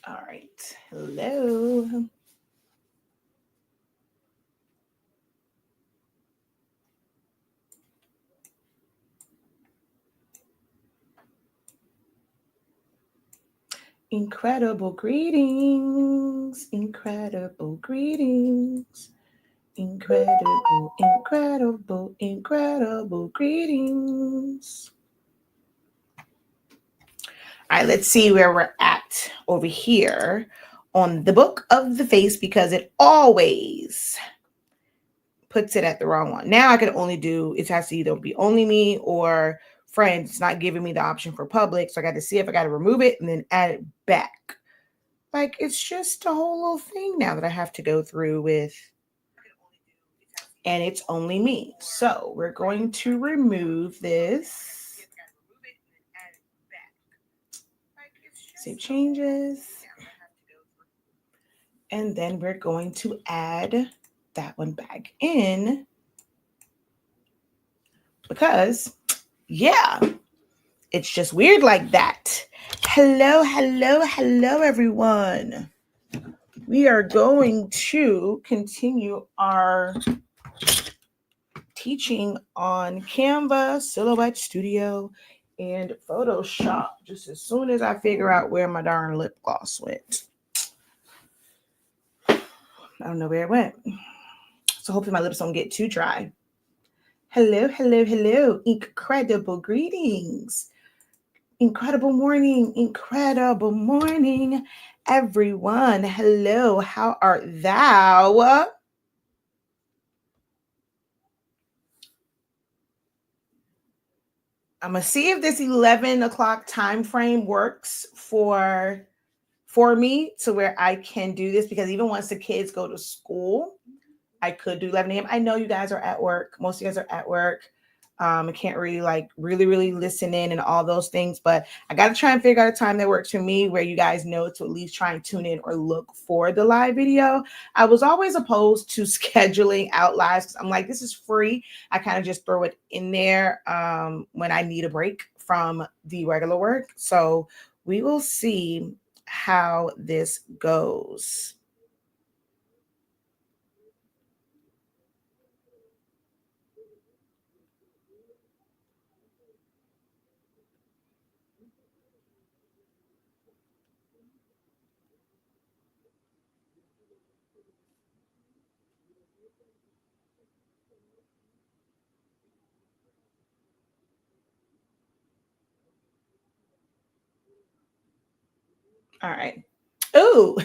All right. Hello. Incredible greetings. Incredible greetings. Incredible greetings. All right, let's see where we're at over here on the book of the face because it always puts it at the wrong one. Now I can only do, it has to either be only me or friends. It's not giving me the option for public. So I got to see if I got to remove it and then add it back. Like it's just a whole little thing now that I have to go through with, and it's only me. So we're going to remove this. Save changes. And then we're going to add that one back in because, yeah, it's just weird like that. Hello, everyone. We are going to continue our teaching on Canva, Silhouette Studio, and Photoshop just as soon as I figure out where my darn lip gloss went. I don't know where it went. So hopefully my lips don't get too dry. Hello. Incredible greetings. Incredible morning, everyone. Hello, how art thou? I'm gonna see if this 11 o'clock time frame works for me to where I can do this because even once the kids go to school, I could do 11 a.m. I know you guys are at work. Most of you guys are at work. I can't really listen in and all those things, but I got to try and figure out a time that works for me where you guys know to at least try and tune in or look for the live video. I was always opposed to scheduling out lives because I'm like, this is free. I kind of just throw it in there when I need a break from the regular work. So we will see how this goes. All right. Ooh,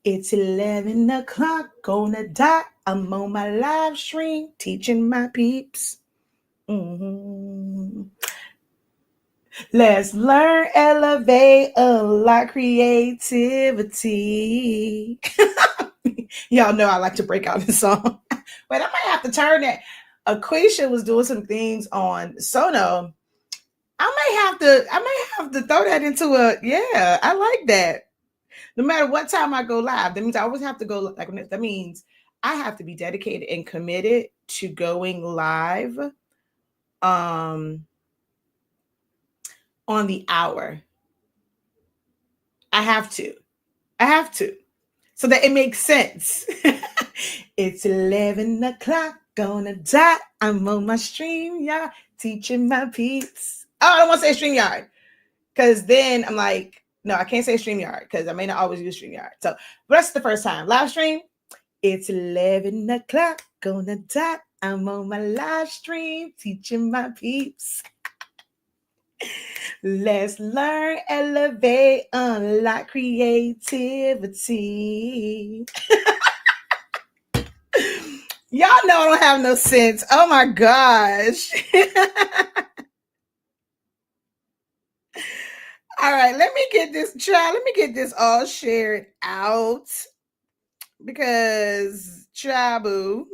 it's 11 o'clock on the dot. I'm on my live stream teaching my peeps. Mm-hmm. Let's learn, elevate, unlock creativity. Y'all know I like to break out this song. But I might have to turn that. Aquisha was doing some things on Sono. I might have to throw that into a, yeah, I like that. No matter what time I go live, that means I always have to go, like, that means I have to be dedicated and committed to going live on the hour. I have to. So that it makes sense. It's 11 o'clock on the dot. I'm on my stream, yeah, teaching my peeps. Oh, I don't want to say StreamYard because then I'm like, no, I can't say StreamYard because I may not always use StreamYard. So, but that's the first time. Live stream, it's 11 o'clock on the dot. I'm on my live stream teaching my peeps. Let's learn, elevate, unlock creativity. Y'all know I don't have no sense. Oh my gosh. All right, let me get this all shared out because Chabu.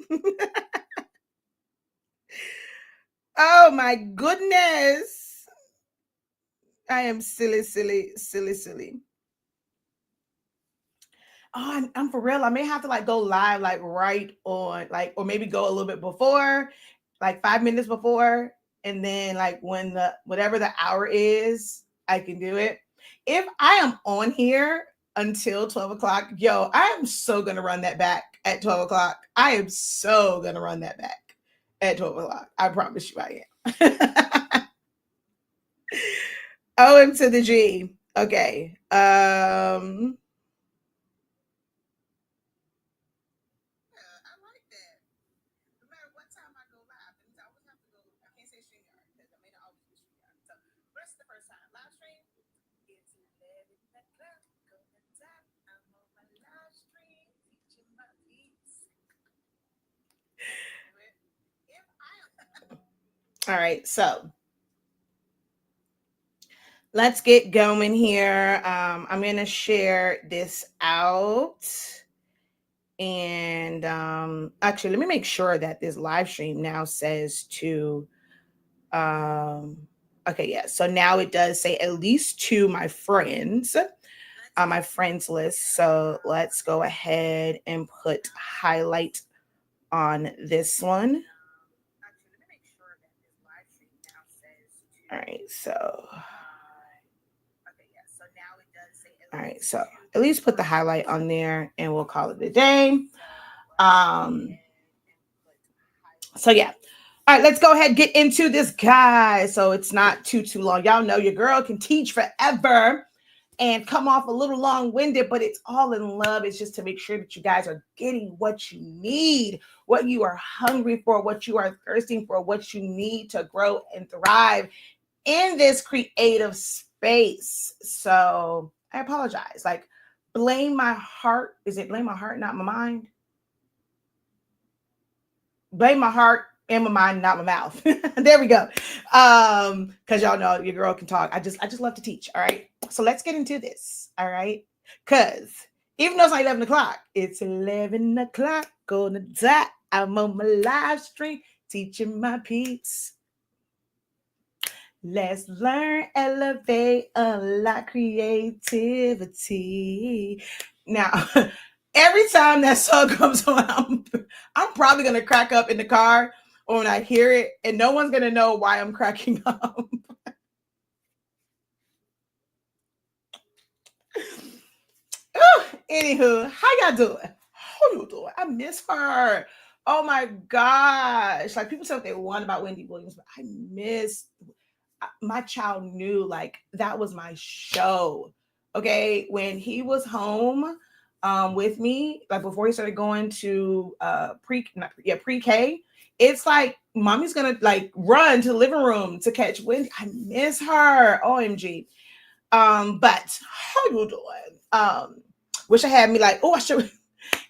Oh my goodness. I am silly. Oh, I'm for real. I may have to like go live like right on like or maybe go a little bit before, like 5 minutes before, and then like when the whatever the hour is, I can do it. If I am on here until 12 o'clock. Yo, I am so going to run that back at 12 o'clock. I am so going to run that back at 12 o'clock. I promise you I am. OM to the G. Okay. I like that. No matter what time I go live, that means I always have to go. I can't say StreamYard because I may not always be StreamYard. So, rest the first time. Live stream, it's 11 o'clock. Go to top. I'm on my live stream. Teaching my piece. All right. So, let's get going here. I'm going to share this out. And actually, let me make sure that this live stream now says to, okay, yeah. So now it does say at least to my friends, my friends list. So let's go ahead and put highlight on this one. All right, so. All right, so at least put the highlight on there and we'll call it a day. So yeah. All right, let's go ahead and get into this, guys. So it's not too long. Y'all know your girl can teach forever and come off a little long-winded, but it's all in love. It's just to make sure that you guys are getting what you need, what you are hungry for, what you are thirsting for, what you need to grow and thrive in this creative space. So I apologize. Like, blame my heart. Is it blame my heart, not my mind? Blame my heart and my mind, not my mouth. There we go. Because y'all know your girl can talk. I just love to teach. All right. So let's get into this. All right. Because even though it's not 11 o'clock, it's 11 o'clock. Gonna die. I'm on my live stream teaching my peeps. Let's learn, elevate, unlock creativity. Now, every time that song comes on, I'm probably going to crack up in the car or when I hear it, and no one's going to know why I'm cracking up. Anywho, how y'all doing? How you doing? I miss her. Oh my gosh. Like, people say what they want about Wendy Williams, but I miss my child knew like that was my show. Okay, when he was home with me, like before he started going to pre-K, it's like mommy's gonna like run to the living room to catch Wendy. I miss her. OMG. But how you doing? Wish I had me like, oh, I should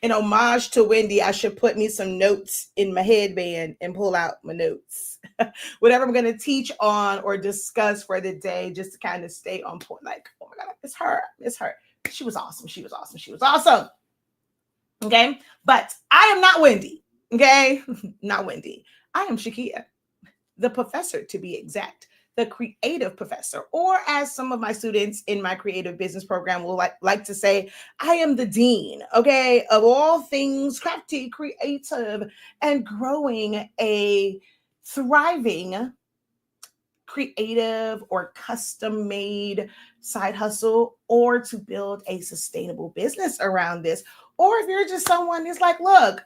in homage to Wendy, I should put me some notes in my headband and pull out my notes. Whatever I'm going to teach on or discuss for the day, just to kind of stay on point. Like, oh my God, it's her. It's her. She was awesome. She was awesome. She was awesome. Okay. But I am not Wendy. Okay. Not Wendy. I am Shakeya, the professor to be exact, the creative professor, or as some of my students in my creative business program will like to say, I am the dean, okay, of all things crafty, creative, and growing a thriving creative or custom made side hustle, or to build a sustainable business around this. Or if you're just someone who's like, look,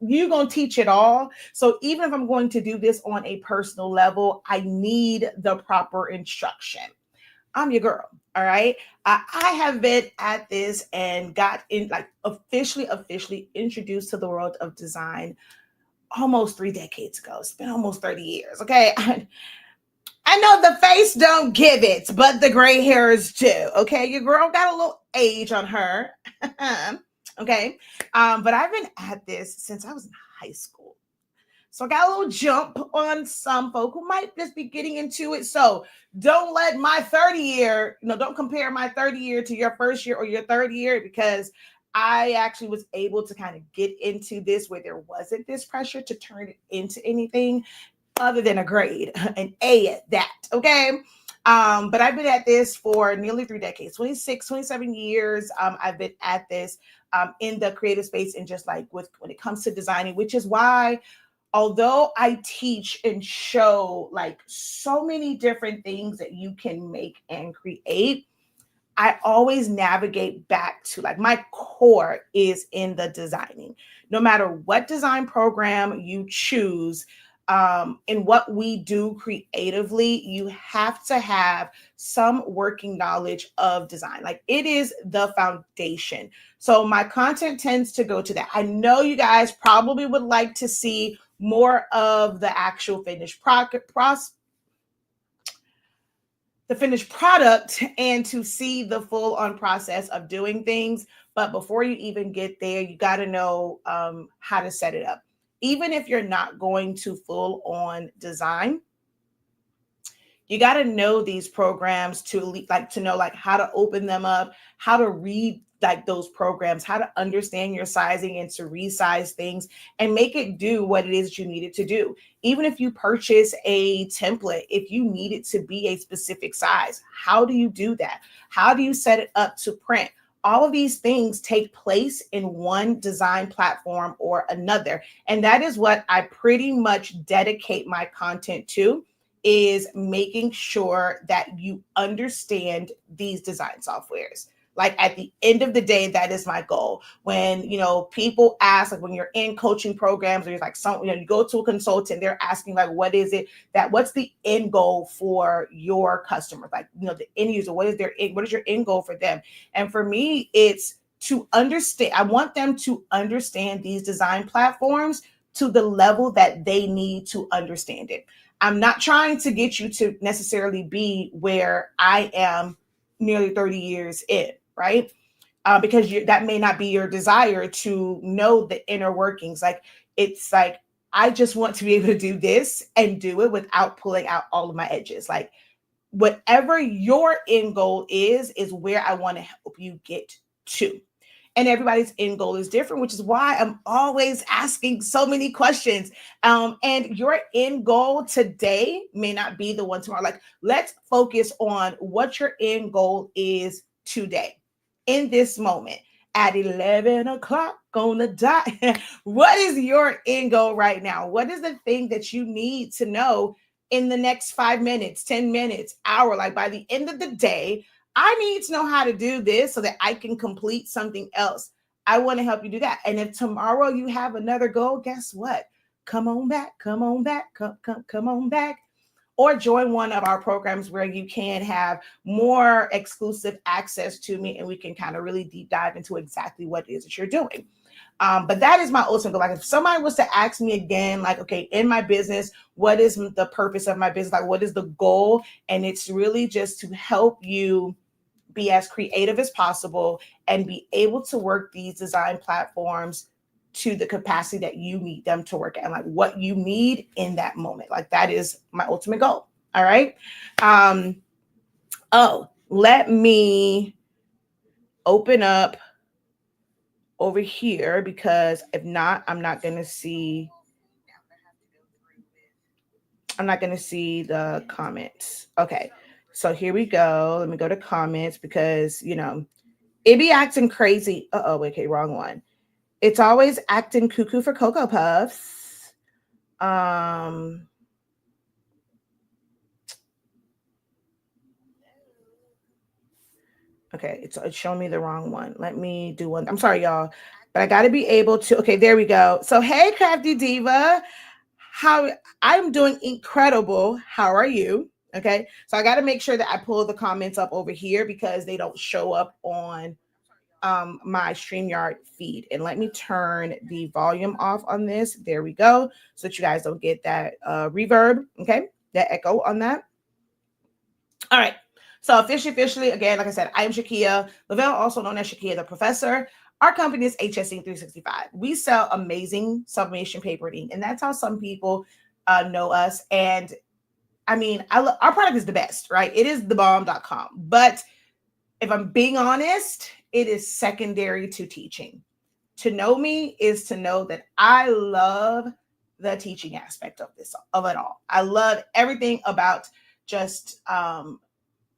you're going to teach it all. So even if I'm going to do this on a personal level, I need the proper instruction. I'm your girl. All right. I have been at this and got in like officially introduced to the world of design almost 3 decades ago. It's been almost 30 years. Okay. I know the face don't give it, but the gray hairs do. Okay, your girl got a little age on her. Okay, but I've been at this since I was in high school. So I got a little jump on some folk who might just be getting into it. So don't let my 30 year, don't compare my 30 year to your first year or your third year, because I actually was able to kind of get into this where there wasn't this pressure to turn it into anything other than a grade, an A at that. Okay. But I've been at this for nearly 3 decades, 26, 27 years. I've been at this in the creative space and just like when it comes to designing, which is why, although I teach and show like so many different things that you can make and create, I always navigate back to like my core is in the designing. No matter what design program you choose, in what we do creatively, you have to have some working knowledge of design. Like it is the foundation. So my content tends to go to that. I know you guys probably would like to see more of the actual finished the finished product and to see the full on process of doing things. But before you even get there, you got to know how to set it up. Even if you're not going to full on design, you got to know these programs to like to know like how to open them up, how to read like those programs, how to understand your sizing and to resize things and make it do what it is you need it to do. Even if you purchase a template, if you need it to be a specific size, how do you do that? How do you set it up to print? All of these things take place in one design platform or another. And that is what I pretty much dedicate my content to, is making sure that you understand these design softwares. Like at the end of the day, that is my goal. When, people ask, like when you're in coaching programs or you're like you go to a consultant, they're asking like, what's the end goal for your customer? Like, the end user, what is your end goal for them? And for me, it's to understand, I want them to understand these design platforms to the level that they need to understand it. I'm not trying to get you to necessarily be where I am nearly 30 years in, right? Because that may not be your desire to know the inner workings. Like, it's like, I just want to be able to do this and do it without pulling out all of my edges. Like, whatever your end goal is where I want to help you get to. And everybody's end goal is different, which is why I'm always asking so many questions. And your end goal today may not be the one tomorrow. Like, let's focus on what your end goal is today, in this moment, at 11 o'clock on the dot. What is your end goal right now? What is the thing that you need to know in the next 5 minutes, 10 minutes, hour? Like, by the end of the day, I need to know how to do this so that I can complete something else. I want to help you do that. And if tomorrow you have another goal, guess what? Come on back, come on back, come on back. Or join one of our programs where you can have more exclusive access to me and we can kind of really deep dive into exactly what it is that you're doing. But that is my ultimate goal. Like, if somebody was to ask me again, like, okay, in my business, what is the purpose of my business? Like, what is the goal? And it's really just to help you be as creative as possible and be able to work these design platforms to the capacity that you need them to work at, and like what you need in that moment. Like, that is my ultimate goal. All right. Let me open up over here, because if not, I'm not going to see the comments. Okay. So here we go. Let me go to comments, because, it be acting crazy. Okay, wrong one. It's always acting cuckoo for Cocoa Puffs. Okay, it's showing me the wrong one. Let me do one. I'm sorry, y'all, but I got to be able to. Okay, there we go. So, hey, Crafty Diva, I'm doing incredible. How are you? Okay, so I got to make sure that I pull the comments up over here because they don't show up on my StreamYard feed. And let me turn the volume off on this. There we go, so that you guys don't get that reverb. Okay, that echo on that. All right. So officially, again, like I said, I am Shakeya Lavelle, also known as Shakeya the Professor. Our company is HSC 365. We sell amazing sublimation paper and ink, and that's how some people know us. And I mean, our product is the best, right? It is thebomb.com. But if I'm being honest, it is secondary to teaching. To know me is to know that I love the teaching aspect of it all. I love everything about just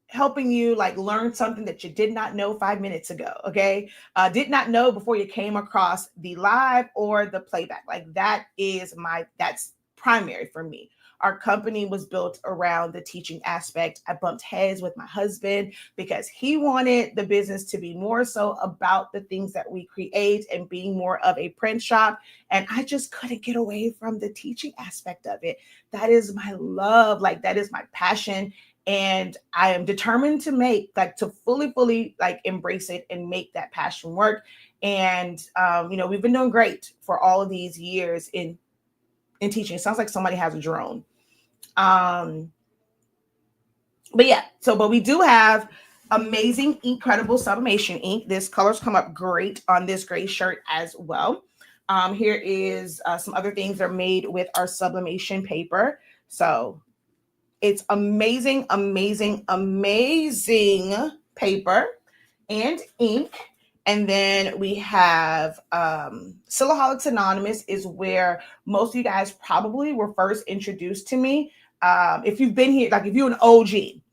helping you like learn something that you did not know 5 minutes ago. Okay. Did not know before you came across the live or the playback. Like, that's primary for me. Our company was built around the teaching aspect. I bumped heads with my husband because he wanted the business to be more so about the things that we create and being more of a print shop. And I just couldn't get away from the teaching aspect of it. That is my love. Like, that is my passion. And I am determined to to fully like embrace it and make that passion work. And we've been doing great for all of these years in teaching. It sounds like somebody has a drone. But yeah, but we do have amazing, incredible sublimation ink. This colors come up great on this gray shirt as well. Here is some other things that are made with our sublimation paper. So it's amazing, amazing, amazing paper and ink. And then we have Silaholics Anonymous is where most of you guys probably were first introduced to me. If you've been here, like if you're an OG,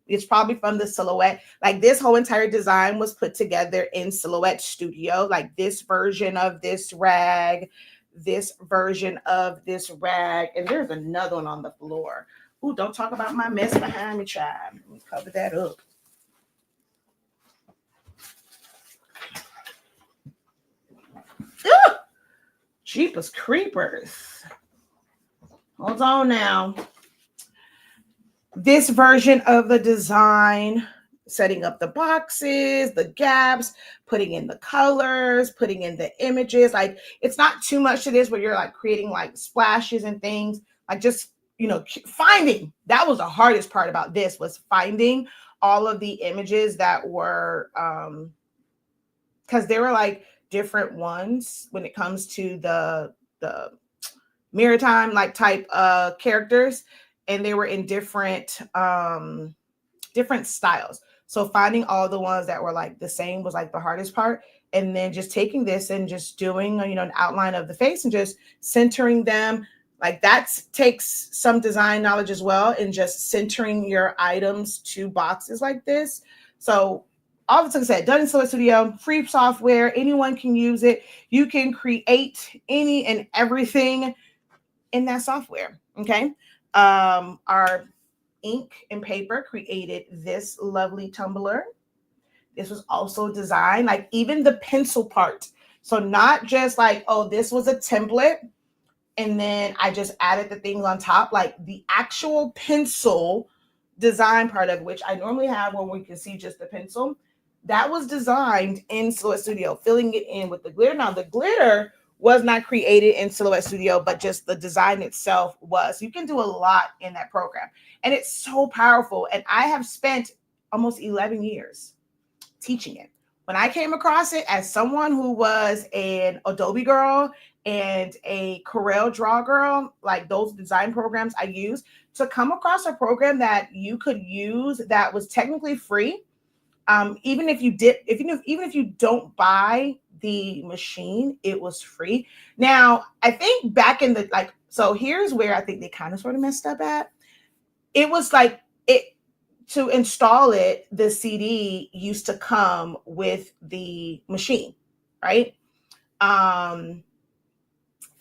it's probably from the Silhouette. Like, this whole entire design was put together in Silhouette Studio. Like, this version of this rag, this version of this rag, and there's another one on the floor. Ooh, don't talk about my mess behind me, child. Let me cover that up. Jeepers creepers. Hold on now. This version of the design, setting up the boxes, the gaps, putting in the colors, putting in the images. Like, it's not too much to this where you're like creating like splashes and things. Like, just, finding. That was the hardest part about this, was finding all of the images that were, because there were like different ones when it comes to the maritime like type characters, and they were in different styles. So finding all the ones that were like the same was like the hardest part. And then just taking this and just doing an outline of the face and just centering them. Like, that takes some design knowledge as well, and just centering your items to boxes like this. So all of it's, like I said, done in Silhouette Studio, free software. Anyone can use it. You can create any and everything in that software. Okay. Our ink and paper created this lovely tumbler. This was also designed, like, even the pencil part. So not just like, oh, this was a template and then I just added the things on top. Like, the actual pencil design part of which I normally have when we can see just the pencil, that was designed in Silhouette Studio, filling it in with the glitter. Now, the glitter was not created in Silhouette Studio, but just the design itself was. You can do a lot in that program, and it's so powerful. And I have spent almost 11 years teaching it. When I came across it as someone who was an Adobe girl and a Corel Draw girl, like those design programs I use, to come across a program that you could use that was technically free, even if you don't buy the machine, it was free. Now, I think back in the so here's where I think they kind of sort of messed up at. It was like, to install it, the CD used to come with the machine, right? And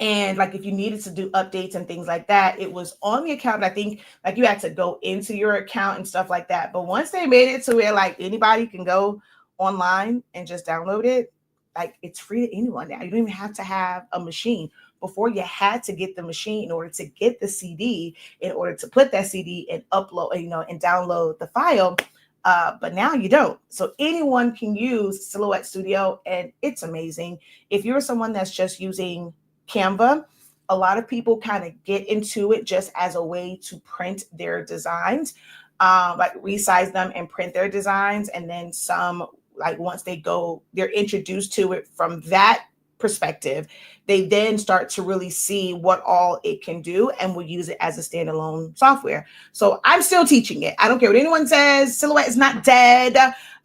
like, if you needed to do updates and things like that, it was on the account. I think like you had to go into your account and stuff like that. But once they made it to where like anybody can go online and just download it, like, it's free to anyone now. You don't even have to have a machine. Before, you had to get the machine in order to get the CD, in order to put that CD and upload, and download the file. But now you don't. So anyone can use Silhouette Studio, and it's amazing. If you're someone that's just using Canva, a lot of people kind of get into it just as a way to print their designs, like resize them and print their designs. And then some, like, once they're introduced to it from that perspective, they then start to really see what all it can do and will use it as a standalone software. So I'm still teaching it. I don't care what anyone says. Silhouette is not dead.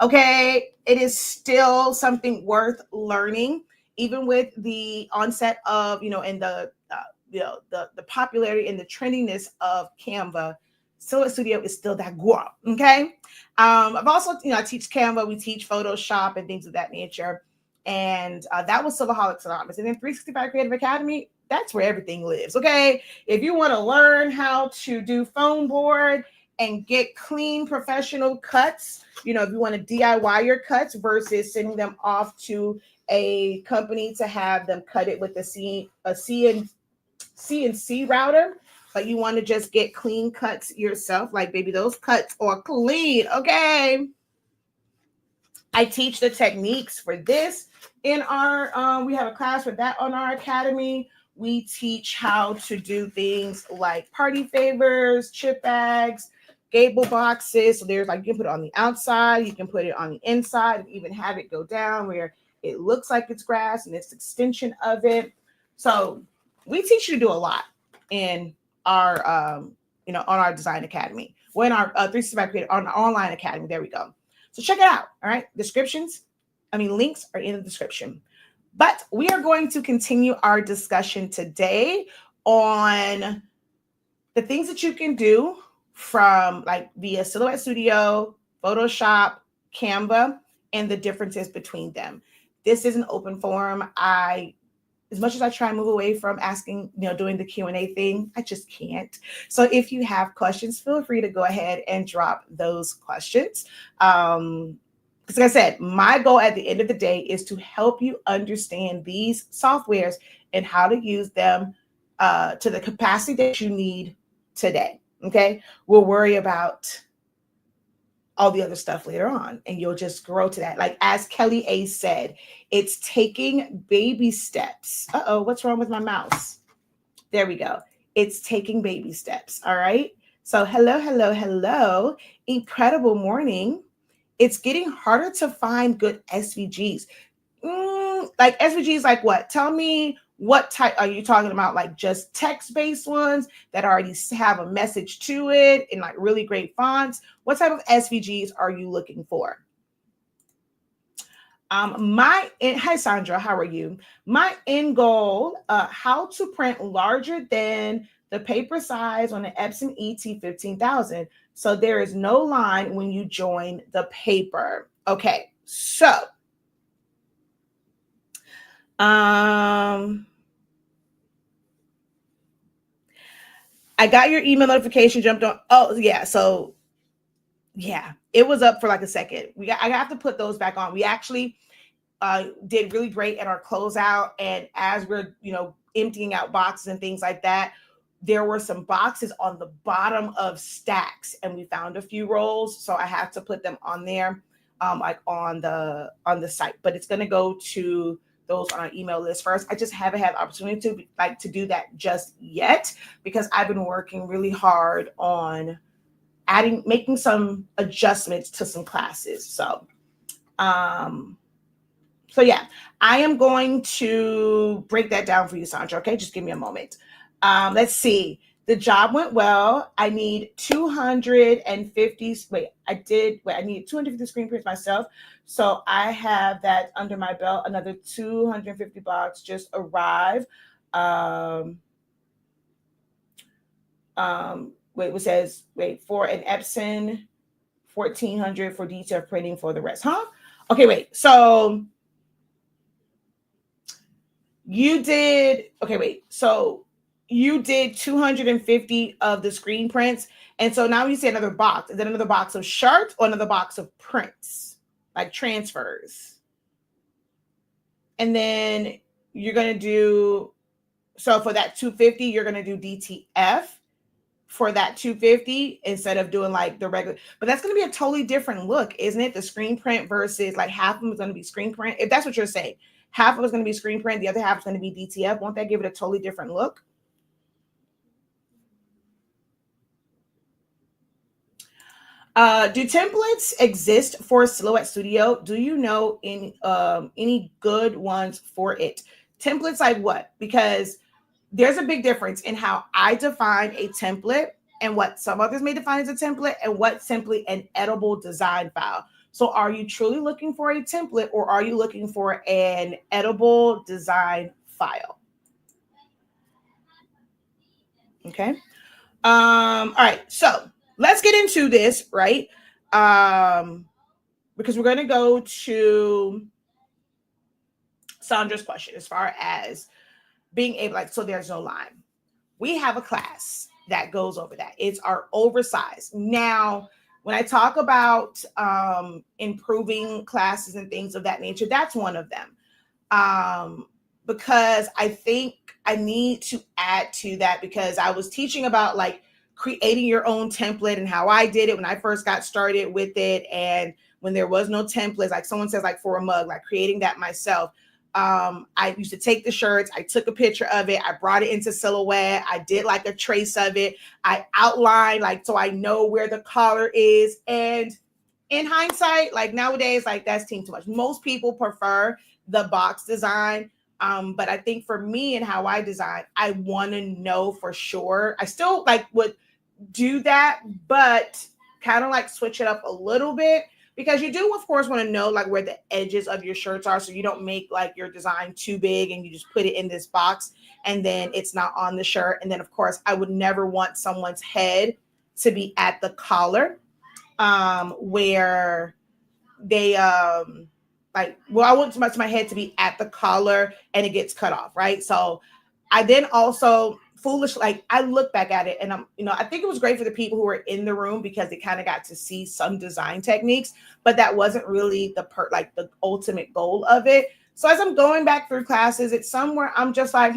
Okay. It is still something worth learning, even with the onset of, and the popularity and the trendiness of Canva. Silhouette Studio is still that girl. Okay. I've also, I teach Canva. We teach Photoshop and things of that nature. And that was Silaholics Anonymous. And then 365 Creative Academy, that's where everything lives. Okay. If you want to learn how to do foam board and get clean professional cuts, you know, if you want to DIY your cuts versus sending them off to a company to have them cut it with CNC router, but you want to just get clean cuts yourself, like baby, those cuts are clean. Okay. I teach the techniques for this in our, we have a class for that on our academy. We teach how to do things like party favors, chip bags, gable boxes. So there's like, you can put it on the outside, you can put it on the inside, and even have it go down where it looks like it's grass and it's extension of it. So we teach you to do a lot in our, on our design academy. We're in our 365 Creative on our online academy. There we go. So check it out. All right. Links are in the description. But we are going to continue our discussion today on the things that you can do from like via Silhouette Studio, Photoshop, Canva, and the differences between them. This is an open forum. As much as I try and move away from asking, doing the Q&A thing, I just can't. So if you have questions, feel free to go ahead and drop those questions. Because like I said, my goal at the end of the day is to help you understand these softwares and how to use them to the capacity that you need today. Okay. We'll worry about all the other stuff later on, and you'll just grow to that. Like as Kelly A said, it's taking baby steps. Uh-oh, what's wrong with my mouse? There we go. It's taking baby steps. All right. So hello. Incredible morning. It's getting harder to find good SVGs. Like SVGs, like what? Tell me, what type are you talking about? Like just text-based ones that already have a message to it in like really great fonts? What type of SVGs are you looking for? Hi Sandra, how are you? My end goal, how to print larger than the paper size on the Epson ET 15,000. So there is no line when you join the paper. Okay, so I got your email notification, jumped on. Oh, yeah. So, yeah, it was up for like a second. I have to put those back on. We actually did really great at our closeout. And as we're, emptying out boxes and things like that, there were some boxes on the bottom of stacks, and we found a few rolls. So I have to put them on there, like on the site. But it's going to go to those on our email list first. I just haven't had the opportunity to do that just yet, because I've been working really hard on making some adjustments to some classes. So yeah, I am going to break that down for you, Sandra. Okay, just give me a moment. Let's see. The job went well. I need 250. I need 250 screen prints myself. So I have that under my belt. Another 250 box just arrived. For an Epson, 1,400 for detail printing for the rest. Huh? Okay, wait. So you did 250 of the screen prints. And so now you see another box. Is that another box of shirts or another box of prints, like transfers? And then you're going to do, so for that 250, you're going to do DTF for that 250 instead of doing like the regular. But that's going to be a totally different look, isn't it? The screen print versus like half of them is going to be screen print. If that's what you're saying, half of it is going to be screen print, the other half is going to be DTF. Won't that give it a totally different look? Do templates exist for Silhouette Studio? Do you know any good ones for it? Templates like what? Because there's a big difference in how I define a template and what some others may define as a template and what's simply an editable design file. So are you truly looking for a template, or are you looking for an editable design file? Okay. All right. So let's get into this, right? Because we're going to go to Sandra's question as far as being able, like, so there's no line. We have a class that goes over that. It's our oversized. Now, when I talk about improving classes and things of that nature, that's one of them. Because I think I need to add to that, because I was teaching about like creating your own template and how I did it when I first got started with it. And when there was no templates, like someone says, like for a mug, like creating that myself. I used to take the shirts, I took a picture of it, I brought it into Silhouette, I did like a trace of it, I outlined like so I know where the collar is. And in hindsight, like nowadays, like that's too much. Most people prefer the box design. But I think for me and how I design, I want to know for sure. I still like would do that, but kind of like switch it up a little bit, because you do of course want to know like where the edges of your shirts are, so you don't make like your design too big and you just put it in this box and then it's not on the shirt. And then of course I would never want someone's head to be at the collar, where they like, well, I want my head to be at the collar and it gets cut off, right? So I then also foolish, like I look back at it and I think it was great for the people who were in the room because they kind of got to see some design techniques, but that wasn't really like the ultimate goal of it. So as I'm going back through classes, it's somewhere I'm just like,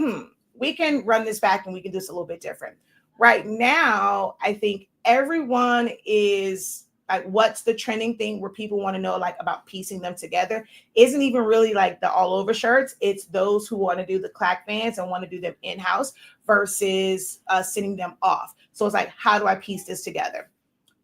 we can run this back and we can do this a little bit different. Right now, I think everyone is like, what's the trending thing where people want to know like about piecing them together isn't even really like the all over shirts. It's those who want to do the clack bands and want to do them in-house versus sending them off. So it's like, how do I piece this together?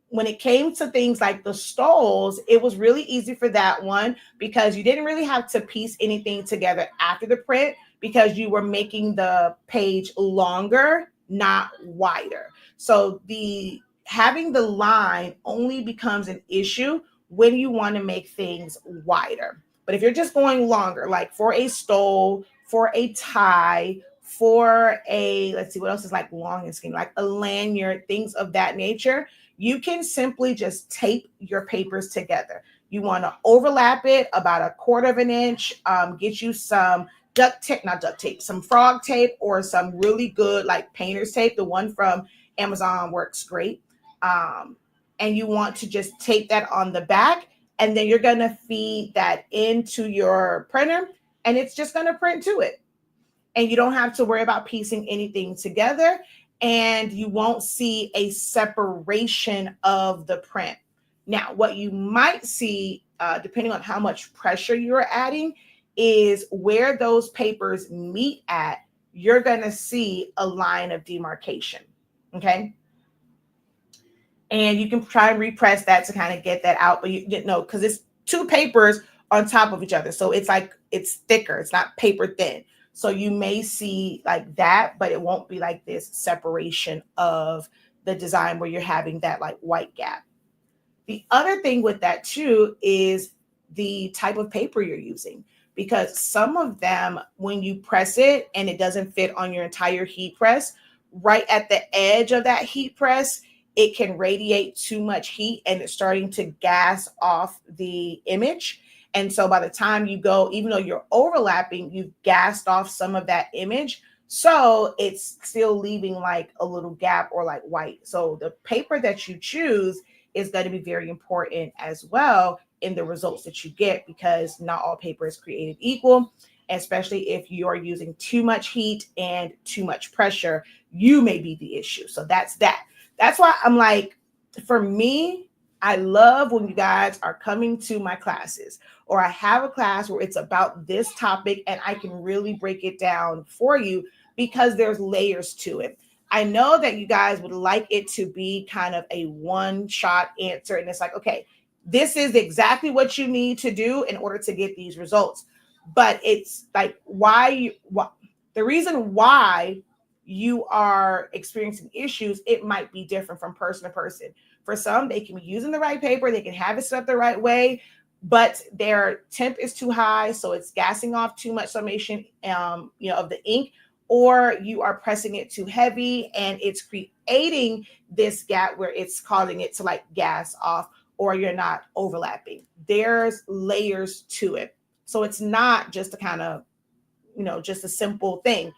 When it came to things like the stoles, it was really easy for that one because you didn't really have to piece anything together after the print because you were making the page longer, not wider. So the having the line only becomes an issue when you want to make things wider. But if you're just going longer, like for a stole, for a tie, for a, let's see, what else is like long and skinny, like a lanyard, things of that nature, you can simply just tape your papers together. You want to overlap it about 1/4 of an inch, get you some not duct tape, some frog tape or some really good like painter's tape. The one from Amazon works great. And you want to just tape that on the back, and then you're going to feed that into your printer and it's just going to print to it. And you don't have to worry about piecing anything together, and you won't see a separation of the print. Now, what you might see, depending on how much pressure you're adding, is where those papers meet at, you're going to see a line of demarcation. Okay. And you can try and repress that to kind of get that out, but you know, because it's two papers on top of each other. So it's like, it's thicker. It's not paper thin. So you may see like that, but it won't be like this separation of the design where you're having that like white gap. The other thing with that too is the type of paper you're using, because some of them, when you press it and it doesn't fit on your entire heat press, right at the edge of that heat press, it can radiate too much heat and it's starting to gas off the image. And so by the time you go, even though you're overlapping, you've gassed off some of that image. So it's still leaving like a little gap or like white. So the paper that you choose is going to be very important as well in the results that you get, because not all paper is created equal, especially if you're using too much heat and too much pressure, you may be the issue. So that's that. That's why I'm like, for me, I love when you guys are coming to my classes, or I have a class where it's about this topic and I can really break it down for you, because there's layers to it. I know that you guys would like it to be kind of a one-shot answer. And it's like, okay, this is exactly what you need to do in order to get these results. But it's like, the reason why you are experiencing issues, it might be different from person to person. For some, they can be using the right paper, they can have it set up the right way, but their temp is too high, so it's gassing off too much sublimation, of the ink, or you are pressing it too heavy and it's creating this gap where it's causing it to like gas off, or you're not overlapping. There's layers to it. So it's not just a kind of, just a simple thing.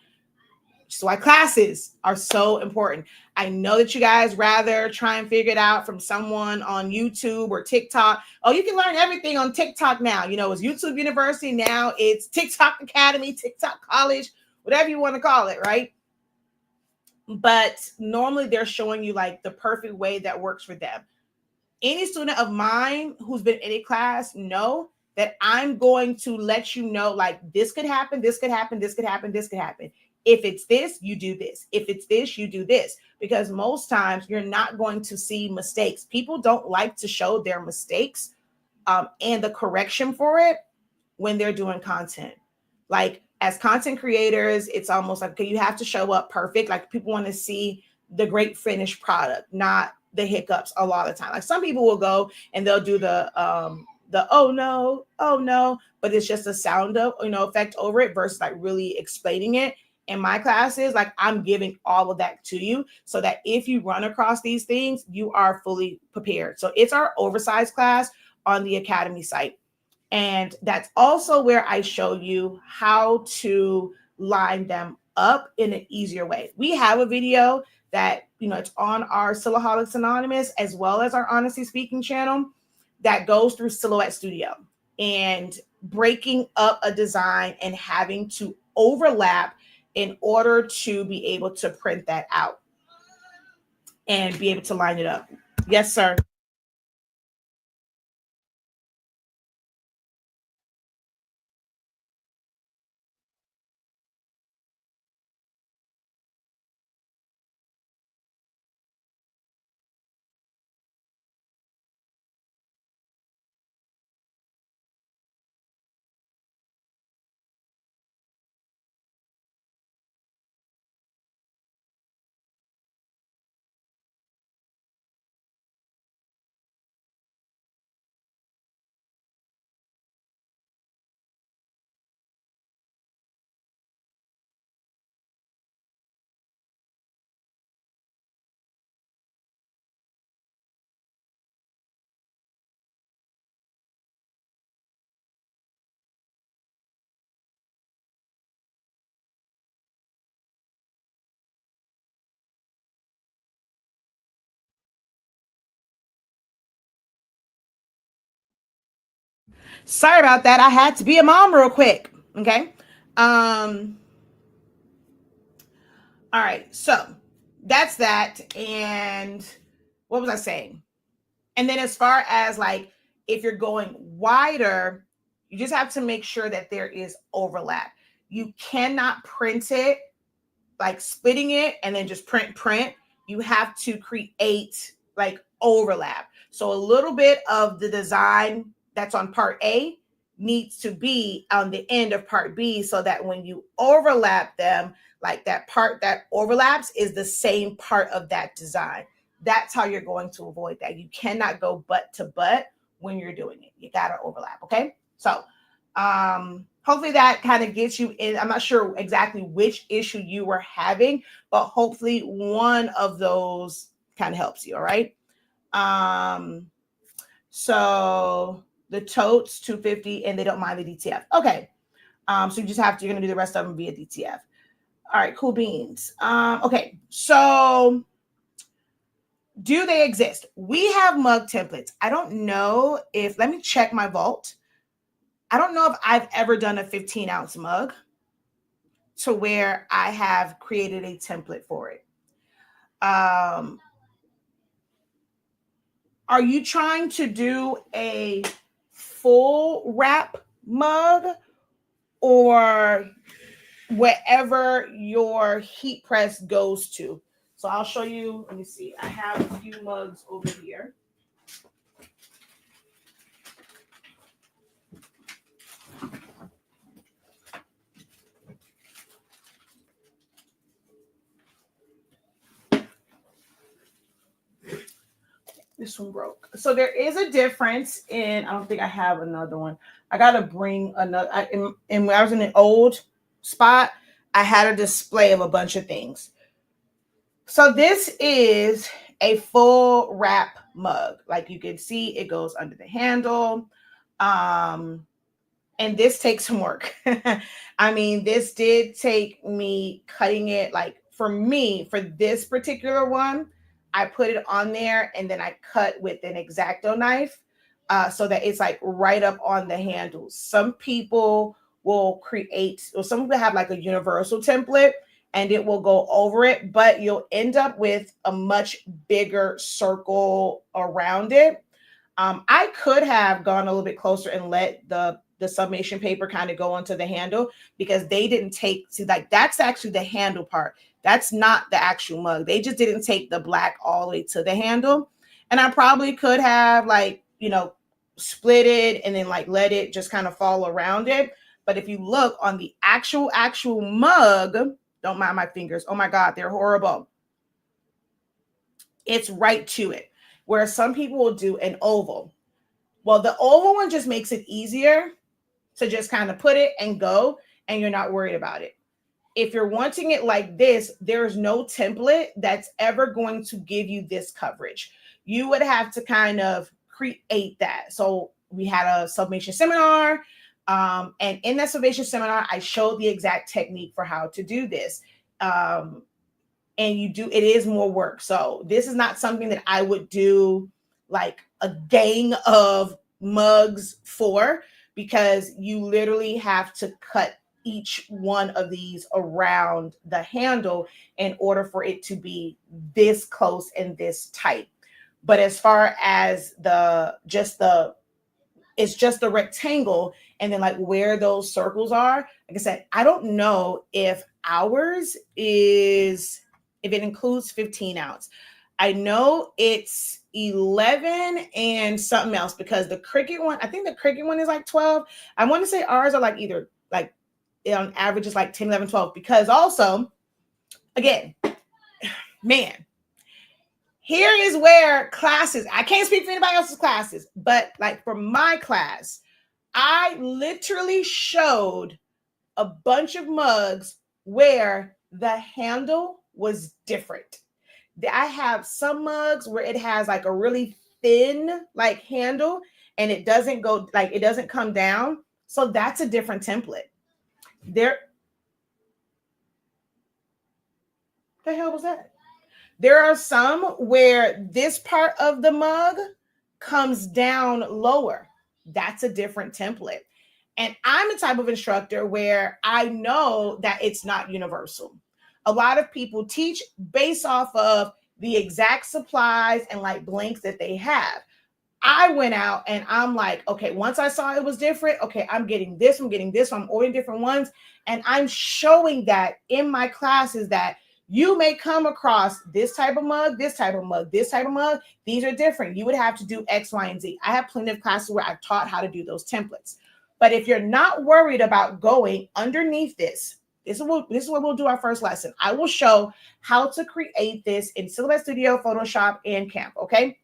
So why classes are so important. I know that you guys rather try and figure it out from someone on YouTube or TikTok. Oh, you can learn everything on TikTok now. You know, it's YouTube University. Now it's TikTok Academy, TikTok College, whatever you want to call it, right? But normally they're showing you like the perfect way that works for them. Any student of mine who's been in a class know that I'm going to let you know, like, this could happen, this could happen, this could happen, this could happen. If it's this, you do this. If it's this, you do this. Because most times you're not going to see mistakes. People don't like to show their mistakes and the correction for it when they're doing content. Like, as content creators, it's almost like, okay, you have to show up perfect. Like, people want to see the great finished product, not the hiccups a lot of the time. Like, some people will go and they'll do the oh no, but it's just a sound of, effect over it versus like really explaining it. In my classes, like, I'm giving all of that to you so that if you run across these things, you are fully prepared. So it's our oversized class on the Academy site. And that's also where I show you how to line them up in an easier way. We have a video that, it's on our Silhouettes Anonymous as well as our Honestly Speaking channel that goes through Silhouette Studio and breaking up a design and having to overlap in order to be able to print that out and be able to line it up. Yes, sir. Sorry about that. I had to be a mom real quick. Okay. All right. So that's that. And what was I saying? And then as far as like, if you're going wider, you just have to make sure that there is overlap. You cannot print it like splitting it and then just print. You have to create like overlap. So a little bit of the design that's on part A needs to be on the end of part B so that when you overlap them, like that part that overlaps is the same part of that design. That's how you're going to avoid that. You cannot go butt to butt when you're doing it. You got to overlap. Okay. So hopefully that kind of gets you in. I'm not sure exactly which issue you were having, but hopefully one of those kind of helps you. All right. So the totes 250 and they don't mind the DTF. Okay. So you're going to do the rest of them via DTF. All right, cool beans. Okay. So do they exist? We have mug templates. I don't know if, let me check my vault. I don't know if I've ever done a 15-ounce mug to where I have created a template for it. Are you trying to do a full wrap mug or wherever your heat press goes to? So I'll show you. Let me see. I have a few mugs over here. This one broke. So there is a difference in, I don't think I have another one. I got to bring another. And when I was in an old spot, I had a display of a bunch of things. So this is a full wrap mug. Like you can see, it goes under the handle. And this takes some work. I mean, this did take me cutting it. Like for me, for this particular one, I put it on there and then I cut with an X-Acto knife, so that it's like right up on the handles. Some people will create, or some people have like a universal template and it will go over it, but you'll end up with a much bigger circle around it. I could have gone a little bit closer and let the sublimation paper kind of go onto the handle, because they didn't take, see, like that's actually the handle part. That's not the actual mug. They just didn't take the black all the way to the handle. And I probably could have, like, split it and then like let it just kind of fall around it. But if you look on the actual mug, don't mind my fingers. Oh my God, they're horrible. It's right to it. Where some people will do an oval. Well, the oval one just makes it easier to just kind of put it and go, and you're not worried about it. If you're wanting it like this, there's no template that's ever going to give you this coverage. You would have to kind of create that. So we had a sublimation seminar, and in that sublimation seminar, I showed the exact technique for how to do this. And it is more work. So this is not something that I would do like a gang of mugs for, because you literally have to cut each one of these around the handle in order for it to be this close and this tight. But as far as it's just a rectangle, and then like where those circles are, like I said, I don't know if ours is, if it includes 15 ounce. I know it's 11 and something else, because the Cricut one, I think the Cricut one is like 12. I want to say ours are like either like on average is like 10, 11, 12, because also, again, man, here is where classes, I can't speak for anybody else's classes, but like for my class, I literally showed a bunch of mugs where the handle was different. I have some mugs where it has like a really thin like handle, and it doesn't go, like it doesn't come down. So that's a different template. There, the hell was that? There are some where this part of the mug comes down lower. That's a different template. And I'm the type of instructor where I know that it's not universal. A lot of people teach based off of the exact supplies and like blanks that they have. I went out and I'm like, okay, once I saw it was different, okay, I'm getting this, I'm ordering different ones. And I'm showing that in my classes that you may come across this type of mug, this type of mug, this type of mug. These are different. You would have to do X, Y, and Z. I have plenty of classes where I've taught how to do those templates. But if you're not worried about going underneath this is what we'll do our first lesson. I will show how to create this in Silhouette Studio, Photoshop, and Canva, okay?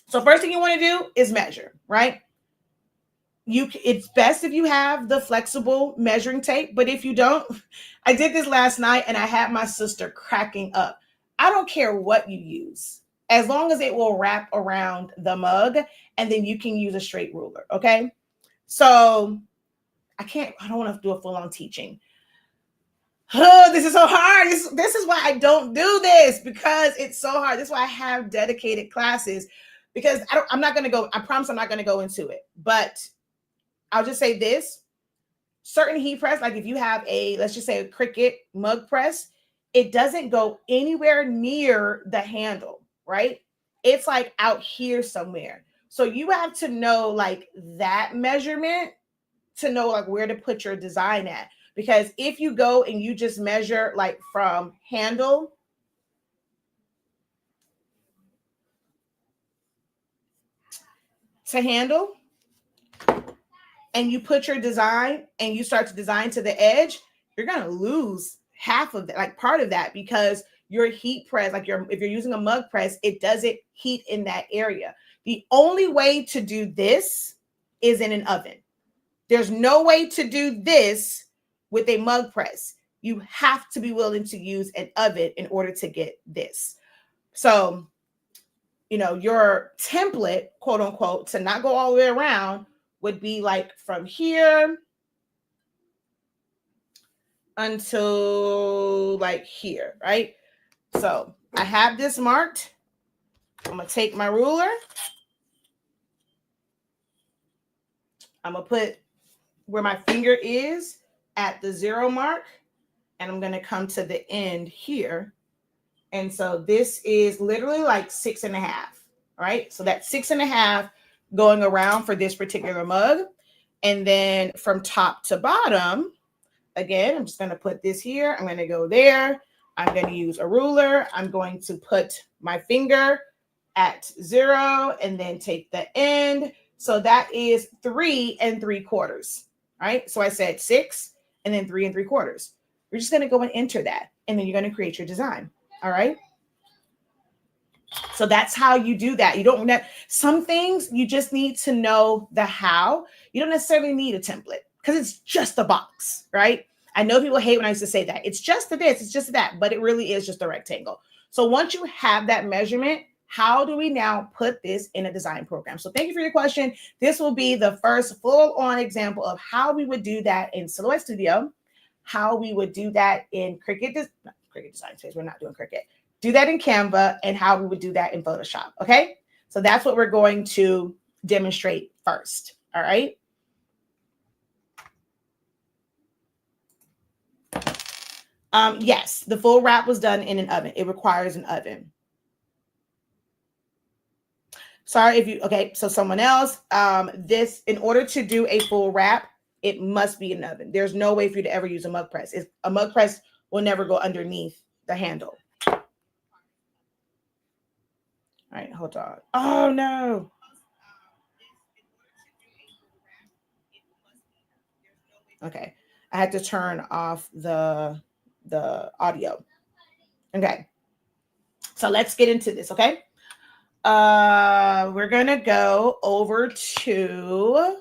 So first thing you want to do is measure, right? It's best if you have the flexible measuring tape, but if you don't, I did this last night and I had my sister cracking up. I don't care what you use, as long as it will wrap around the mug, and then you can use a straight ruler, okay? So I don't want to do a full-on teaching. Oh, this is so hard. This is why I don't do this, because it's so hard. This is why I have dedicated classes, because I'm not going to go, I promise I'm not going to go into it, but I'll just say this. Certain heat press, like if you have let's just say a Cricut mug press, it doesn't go anywhere near the handle, right? It's like out here somewhere. So you have to know like that measurement to know like where to put your design at. Because if you go and you just measure like from handle to handle, and you put your design and you start to design to the edge, you're going to lose half of that, like part of that, because your heat press, like if you're using a mug press, it doesn't heat in that area. The only way to do this is in an oven. There's no way to do this with a mug press. You have to be willing to use an oven in order to get this. So, your template, quote unquote, to not go all the way around, would be like from here until like here, right? So I have this marked. I'm going to take my ruler. I'm going to put where my finger is at the 0 mark, and I'm going to come to the end here. And so this is literally like 6.5, right? So that's 6.5 going around for this particular mug. And then from top to bottom, again, I'm just going to put this here. I'm going to go there. I'm going to use a ruler. I'm going to put my finger at 0 and then take the end. So that is 3 3/4, right? So I said 6 and then 3 3/4. You're just going to go and enter that, and then you're going to create your design. All right. So that's how you do that. You don't know some things, you just need to know the how. You don't necessarily need a template because it's just a box, right? I know people hate when I used to say that. It's just this, it's just that, but it really is just a rectangle. So once you have that measurement, how do we now put this in a design program? So thank you for your question. This will be the first full-on example of how we would do that in Silhouette Studio, how we would do that in Cricut Design Space. We're not doing Cricut. Do that in Canva, and how we would do that in Photoshop. Okay. So that's what we're going to demonstrate first. All right. Yes, the full wrap was done in an oven. It requires an oven. Sorry if you, okay. So someone else, this, in order to do a full wrap, it must be an oven. There's no way for you to ever use a mug press. A mug press will never go underneath the handle. All right, hold on. Oh no. Okay, I had to turn off the audio. Okay, so let's get into this. Okay, we're gonna go over to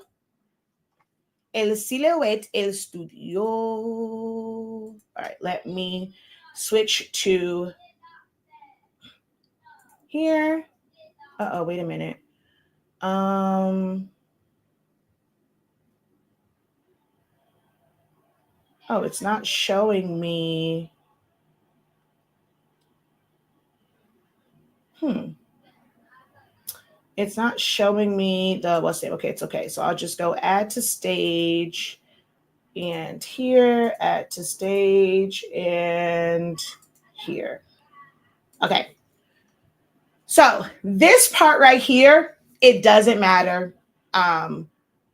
El Silhouette El Studio. All right, let me switch to here. Wait a minute. Oh, it's not showing me. It's not showing me the, what's it? Okay, it's okay. So I'll just go add to stage, and here, add to stage, and here. Okay. So this part right here, it doesn't matter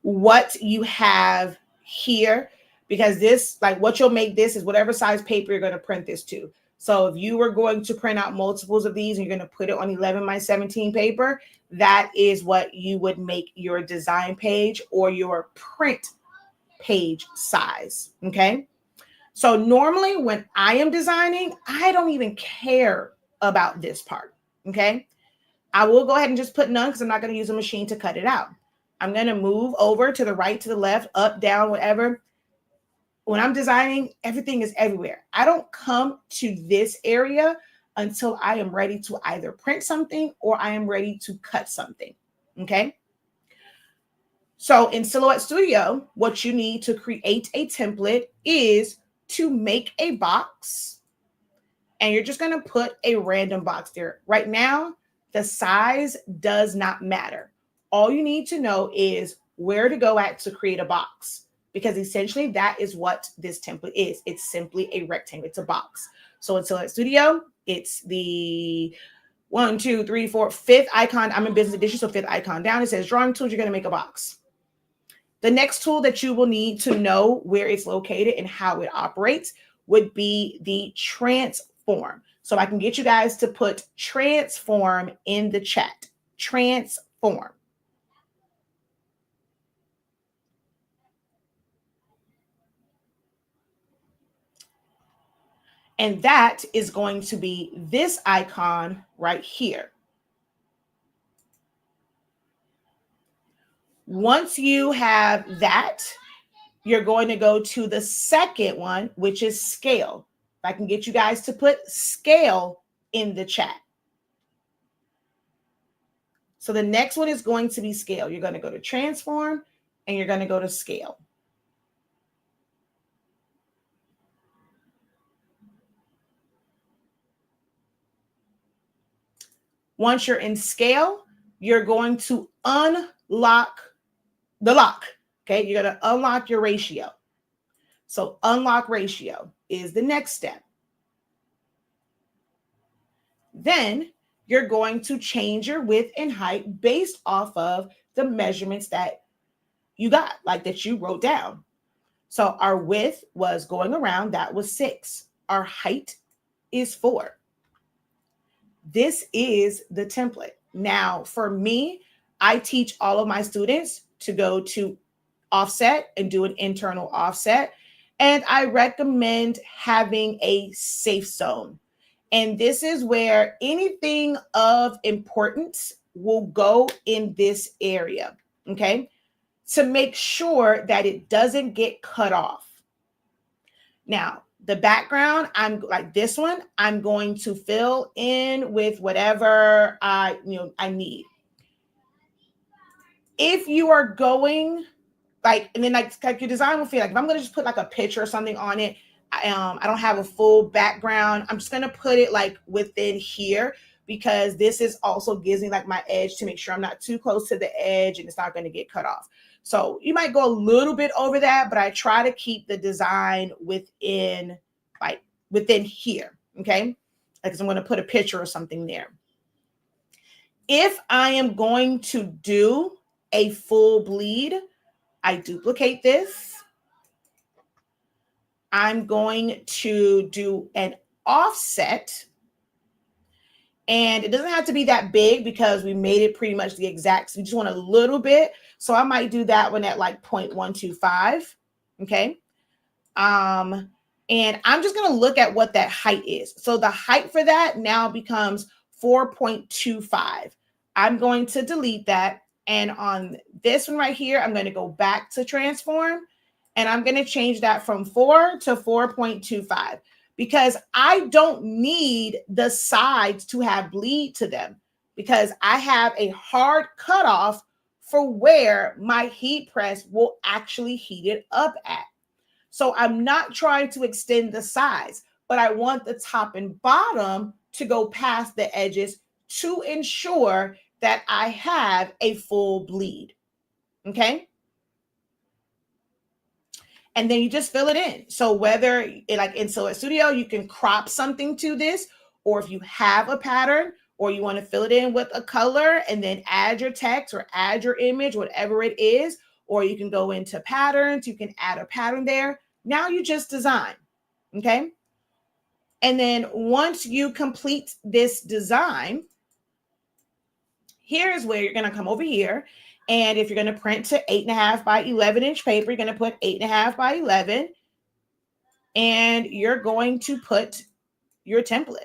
what you have here, because this, like what you'll make this is whatever size paper you're going to print this to. So if you were going to print out multiples of these and you're going to put it on 11 by 17 paper, that is what you would make your design page or your print page size. Okay. So normally when I am designing, I don't even care about this part. Okay. I will go ahead and just put none because I'm not going to use a machine to cut it out. I'm going to move over to the right, to the left, up, down, whatever. When I'm designing, everything is everywhere. I don't come to this area until I am ready to either print something or I am ready to cut something. Okay. So in Silhouette Studio, what you need to create a template is to make a box, and you're just going to put a random box there. Right now, the size does not matter. All you need to know is where to go at to create a box, because essentially that is what this template is. It's simply a rectangle. It's a box. So in Silhouette Studio, it's the 1, 2, 3, 4, fifth icon. I'm in business edition, so fifth icon down. It says drawing tools. You're going to make a box. The next tool that you will need to know where it's located and how it operates would be the transform. So I can get you guys to put transform in the chat. Transform. And that is going to be this icon right here. Once you have that, you're going to go to the second one, which is scale. If I can get you guys to put scale in the chat. So the next one is going to be scale. You're going to go to transform and you're going to go to scale. Once you're in scale, you're going to unlock the lock. Okay, you're going to unlock your ratio. So unlock ratio is the next step. Then you're going to change your width and height based off of the measurements that you got, like that you wrote down. So our width was going around, that was 6. Our height is 4. This is the template. Now, for me, I teach all of my students to go to offset and do an internal offset. And I recommend having a safe zone. And this is where anything of importance will go in this area, okay? To make sure that it doesn't get cut off. Now, the background, I'm like this one, I'm going to fill in with whatever I need. If you are going and then like your design will feel like, if I'm going to just put like a picture or something on it, I don't have a full background. I'm just going to put it like within here, because this is also gives me like my edge to make sure I'm not too close to the edge and it's not going to get cut off. So you might go a little bit over that, but I try to keep the design within here. Okay. Because I'm going to put a picture or something there. If I am going to do a full bleed, I duplicate this. I'm going to do an offset. And it doesn't have to be that big because we made it pretty much the exact. So we just want a little bit. So I might do that one at like 0.125. Okay. And I'm just going to look at what that height is. So the height for that now becomes 4.25. I'm going to delete that. And on this one right here, I'm going to go back to transform. And I'm going to change that from 4 to 4.25. Because I don't need the sides to have bleed to them, because I have a hard cutoff for where my heat press will actually heat it up at. So I'm not trying to extend the sides, but I want the top and bottom to go past the edges to ensure that I have a full bleed. Okay. And then you just fill it in. So whether like in Silhouette Studio, you can crop something to this, or if you have a pattern or you want to fill it in with a color and then add your text or add your image, whatever it is, or you can go into patterns, you can add a pattern there. Now you just design, okay? And then once you complete this design, here's where you're going to come over here. And if you're going to print to 8.5 by 11 inch paper, you're going to put 8.5 by 11. And you're going to put your template.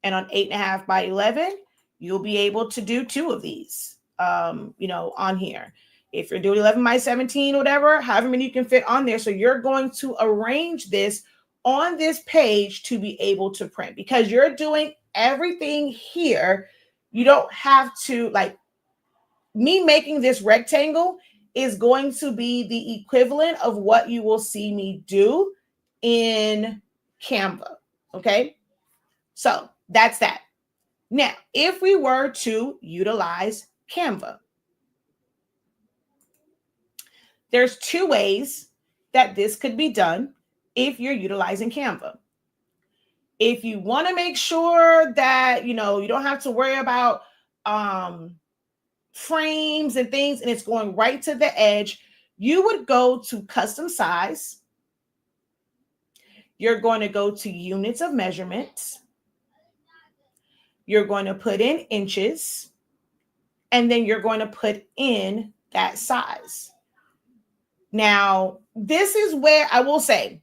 And on 8.5 by 11, you'll be able to do 2 of these, on here. If you're doing 11 by 17, whatever, however many you can fit on there. So you're going to arrange this on this page to be able to print, because you're doing everything here. You don't have to, like, me making this rectangle is going to be the equivalent of what you will see me do in Canva. Okay. So that's that. Now, if we were to utilize Canva, there's 2 ways that this could be done if you're utilizing Canva. If you want to make sure that, you don't have to worry about frames and things, and it's going right to the edge, you would go to custom size. You're going to go to units of measurements. You're going to put in inches, and then you're going to put in that size. Now, this is where I will say,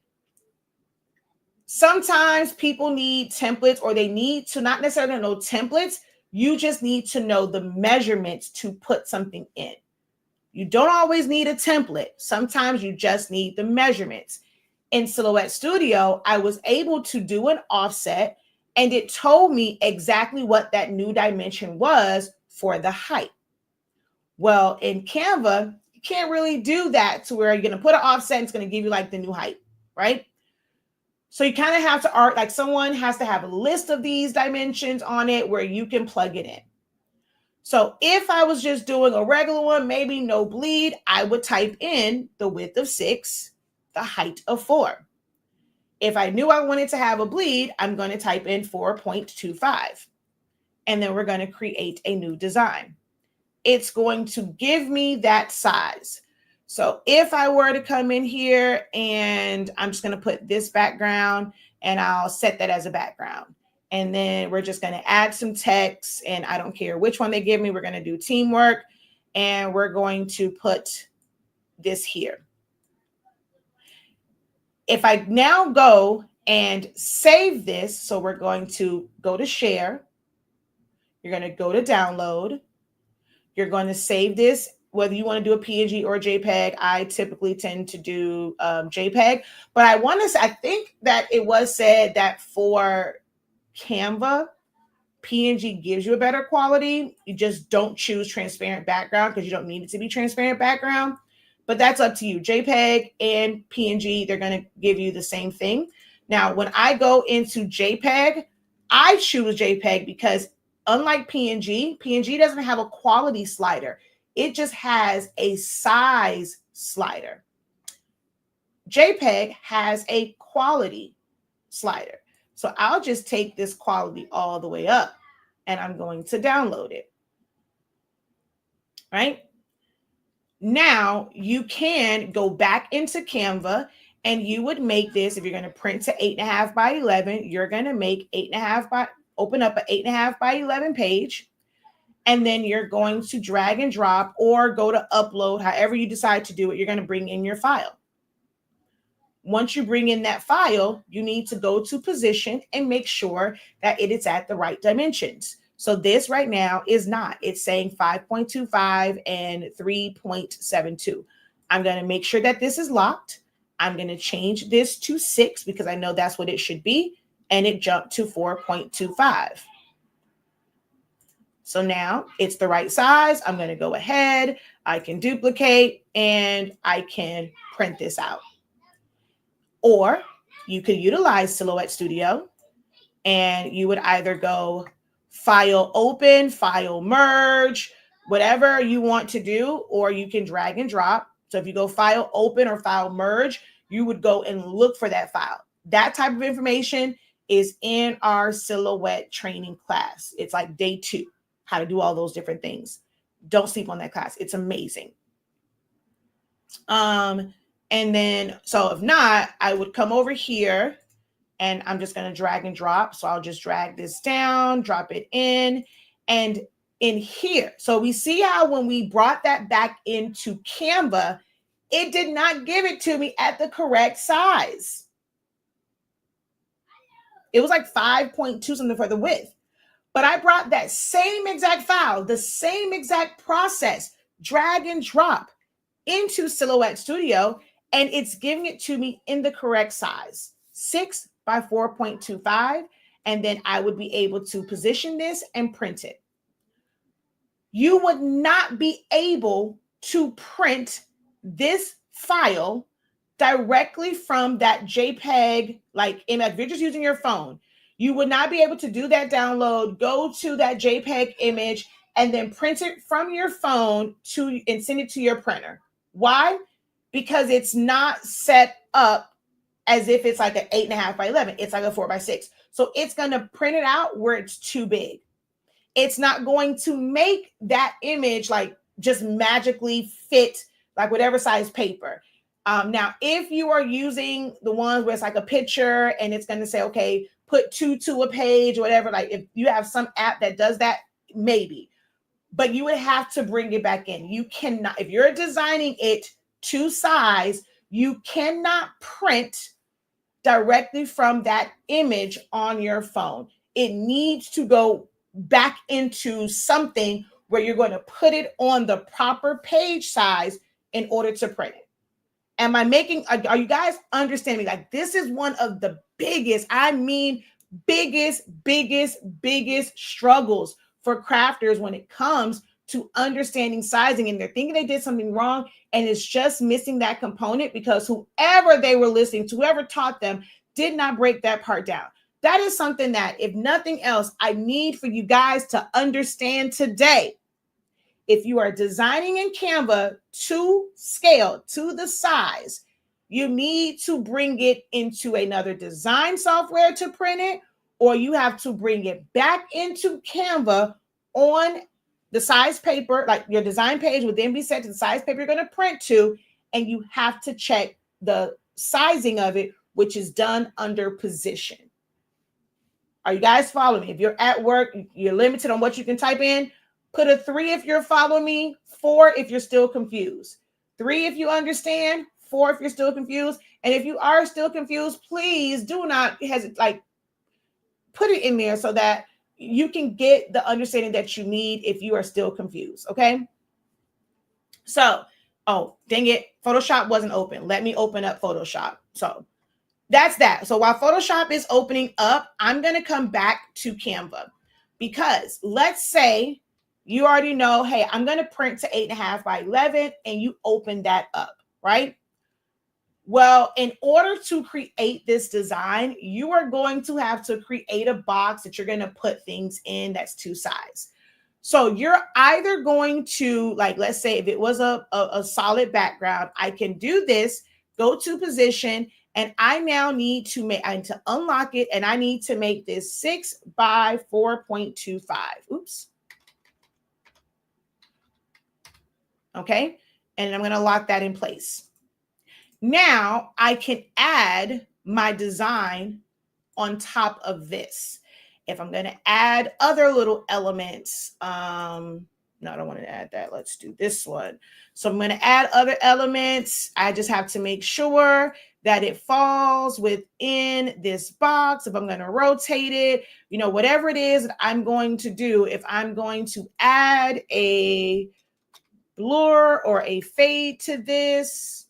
sometimes people need templates, or they need to not necessarily know templates. You just need to know the measurements to put something in. You don't always need a template. Sometimes you just need the measurements. In Silhouette Studio, I was able to do an offset, and it told me exactly what that new dimension was for the height. Well, in Canva, you can't really do that to where you're going to put an offset and it's going to give you like the new height, right? So you kind of have to art, like someone has to have a list of these dimensions on it where you can plug it in. So if I was just doing a regular one, maybe no bleed, I would type in the width of 6, the height of 4. If I knew I wanted to have a bleed, I'm going to type in 4.25. And then we're going to create a new design. It's going to give me that size. So if I were to come in here and I'm just going to put this background and I'll set that as a background. And then we're just going to add some text, and I don't care which one they give me. We're going to do teamwork, and we're going to put this here. If I now go and save this, so we're going to go to share. You're going to go to download. You're going to save this, whether you want to do a PNG or a JPEG. I typically tend to do JPEG, but I think that it was said that for Canva, PNG gives you a better quality. You just don't choose transparent background because you don't need it to be transparent background, but that's up to you. JPEG and PNG, they're going to give you the same thing. Now, when I go into JPEG, I choose JPEG because unlike PNG, PNG doesn't have a quality slider. It just has a size slider. JPEG has a quality slider. So I'll just take this quality all the way up and I'm going to download it. Right? Now you can go back into Canva and you would make this, if you're going to print to 8.5 by 11, you're going to make open up an 8.5 by 11 page. And then you're going to drag and drop or go to upload, however you decide to do it, you're going to bring in your file. Once you bring in that file, you need to go to position and make sure that it is at the right dimensions. So this right now is not. It's saying 5.25 and 3.72. I'm going to make sure that this is locked. I'm going to change this to 6 because I know that's what it should be. And it jumped to 4.25. So now it's the right size. I'm going to go ahead. I can duplicate and I can print this out. Or you could utilize Silhouette Studio and you would either go file open, file merge, whatever you want to do, or you can drag and drop. So if you go file open or file merge, you would go and look for that file. That type of information is in our Silhouette training class. It's like day 2, how to do all those different things. Don't sleep on that class. It's amazing. And then, so if not, I would come over here and I'm just going to drag and drop. So I'll just drag this down, drop it in, and in here. So we see how when we brought that back into Canva, it did not give it to me at the correct size. It was like 5.2 something for the width. But I brought that same exact file, the same exact process, drag and drop into Silhouette Studio, and it's giving it to me in the correct size, 6 by 4.25, and then I would be able to position this and print it. You would not be able to print this file directly from that JPEG, like if you're just using your phone, you would not be able to do that download, go to that JPEG image, and then print it from your phone and send it to your printer. Why? Because it's not set up as if it's like an 8.5 by 11. It's like a 4 by 6. So it's going to print it out where it's too big. It's not going to make that image like just magically fit like whatever size paper. Now, if you are using the ones where it's like a picture and it's going to say, okay, put 2 to a page, or whatever, like if you have some app that does that, maybe. But you would have to bring it back in. You cannot, if you're designing it to size, you cannot print directly from that image on your phone. It needs to go back into something where you're going to put it on the proper page size in order to print it. Are you guys understanding? Like, this is one of the biggest struggles for crafters when it comes to understanding sizing, and they're thinking they did something wrong, and it's just missing that component because whoever they were listening to, whoever taught them, did not break that part down. That is something that, if nothing else, I need for you guys to understand today. If you are designing in Canva to scale, to the size, you need to bring it into another design software to print it, or you have to bring it back into Canva on the size paper, like your design page would then be set to the size paper you're going to print to, and you have to check the sizing of it, which is done under position. Are you guys following me? If you're at work, you're limited on what you can type in. Put a 3 if you're following me, 4 if you're still confused. 3 if you understand, 4 if you're still confused. And if you are still confused, please do not hesitate, like, put it in there so that you can get the understanding that you need if you are still confused, okay? So, oh, dang it, Photoshop wasn't open. Let me open up Photoshop. So that's that. So while Photoshop is opening up, I'm going to come back to Canva, because let's say you already know, hey, I'm going to print to 8.5 by 11, and you open that up, right? Well, in order to create this design, you are going to have to create a box that you're going to put things in that's 2 size. So you're either going to, like, let's say if it was a solid background, I can do this, go to position, and I now need to unlock it, and I need to make this 6 by 4.25. Oops. Okay. And I'm going to lock that in place. Now I can add my design on top of this. If I'm going to add other little elements, no, I don't want to add that. Let's do this one. So I'm going to add other elements. I just have to make sure that it falls within this box. If I'm going to rotate it, you know, whatever it is that I'm going to do, if I'm going to add a blur or a fade to this,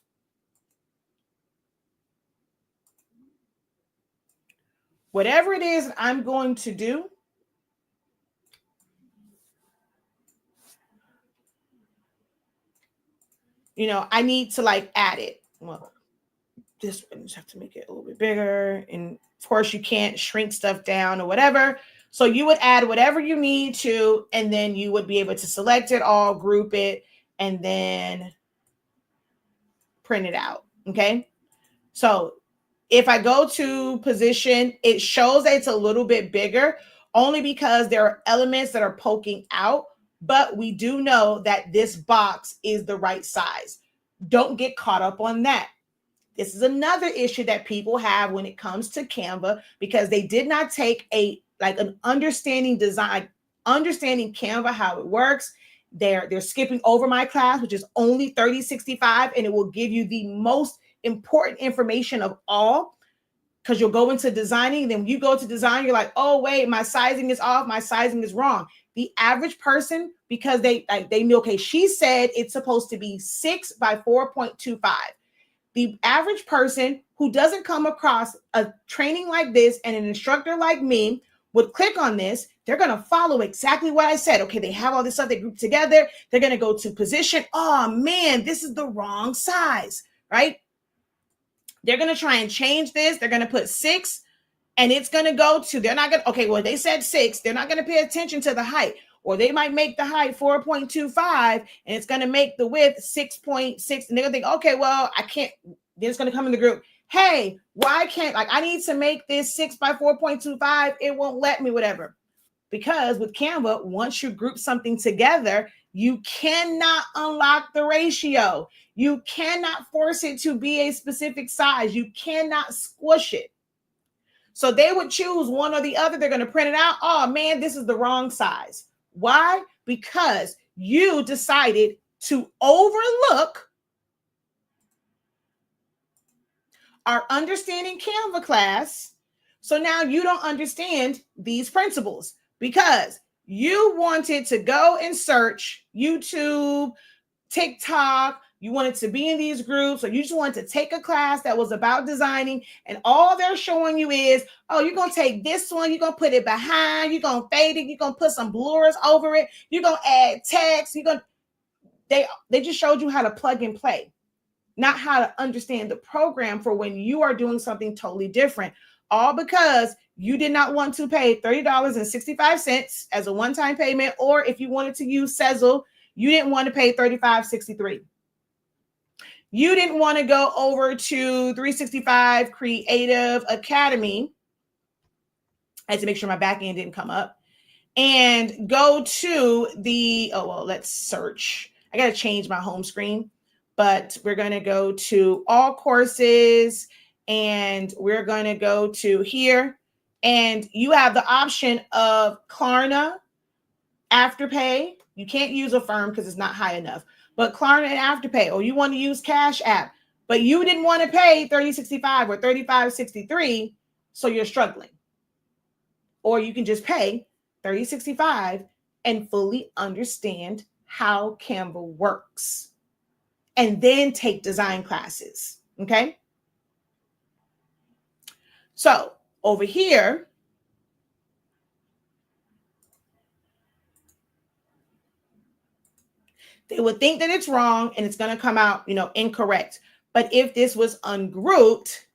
whatever it is I'm going to do, you know, I need to like add it. Well, this one, just have to make it a little bit bigger. And of course, you can't shrink stuff down or whatever. So you would add whatever you need to, and then you would be able to select it all, group it, and then print it out. Okay. So if I go to position, it shows that it's a little bit bigger, only because there are elements that are poking out, but we do know that this box is the right size. Don't get caught up on that. This is another issue that people have when it comes to Canva, because they did not take an understanding design, understanding Canva, how it works. They're skipping over my class, which is only 3065, and it will give you the most important information of all, because you'll go into designing. Then when you go to design, you're like, oh, wait, my sizing is off. My sizing is wrong. The average person, because they know, okay, she said it's supposed to be 6 by 4.25. The average person who doesn't come across a training like this and an instructor like me would click on this. They're going to follow exactly what I said. Okay, they have all this stuff, they group together. They're going to go to position. Oh, man, this is the wrong size, right? They're going to try and change this. They're going to put 6, and it's going to go to, they're not going to, okay, well, they said 6. They're not going to pay attention to the height. Or they might make the height 4.25, and it's going to make the width 6.6. And they're going to think, okay, well, I can't. Then it's going to come in the group. Hey, why can't, like, I need to make this 6 by 4.25. It won't let me, whatever. Because with Canva, once you group something together, you cannot unlock the ratio. You cannot force it to be a specific size. You cannot squish it. So they would choose one or the other. They're going to print it out. Oh, man, this is the wrong size. Why? Because you decided to overlook our understanding Canva class. So now you don't understand these principles, because you wanted to go and search YouTube TikTok, you wanted to be in these groups, or you just wanted to take a class that was about designing, and all they're showing you is, oh, you're going to take this one, you're going to put it behind, you're going to fade it, you're going to put some blurs over it, you're going to add text, they just showed you how to plug and play, not how to understand the program for when you are doing something totally different, all because you did not want to pay $30.65 as a one-time payment, or if you wanted to use Sezzle, you didn't want to pay $35.63. You didn't want to go over to 365 Creative Academy. I had to make sure my back end didn't come up. And go to let's search. I got to change my home screen, but we're going to go to all courses, and we're going to go to here. And you have the option of Klarna, Afterpay. You can't use Affirm because it's not high enough. But Klarna and Afterpay, or you want to use Cash App, but you didn't want to pay $30.65 or $35.63, so you're struggling. Or you can just pay $30.65 and fully understand how Canva works, and then take design classes. Okay. So over here, they would think that it's wrong and it's going to come out, incorrect. But if this was ungrouped,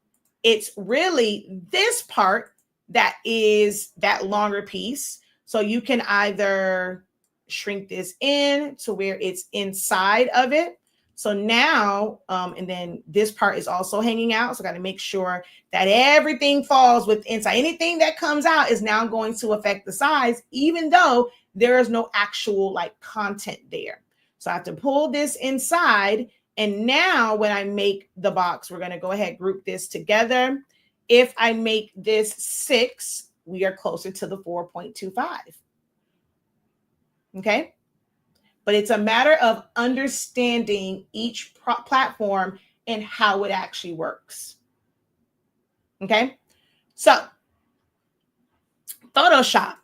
it's really this part that is that longer piece. So you can either shrink this in to where it's inside of it. So now, and then this part is also hanging out. So I got to make sure that everything falls with inside. Anything that comes out is now going to affect the size, even though there is no actual content there. So I have to pull this inside. And now when I make the box, we're going to go ahead, group this together. If I make this 6, we are closer to the 4.25. Okay. But it's a matter of understanding each platform and how it actually works. Okay. So Photoshop.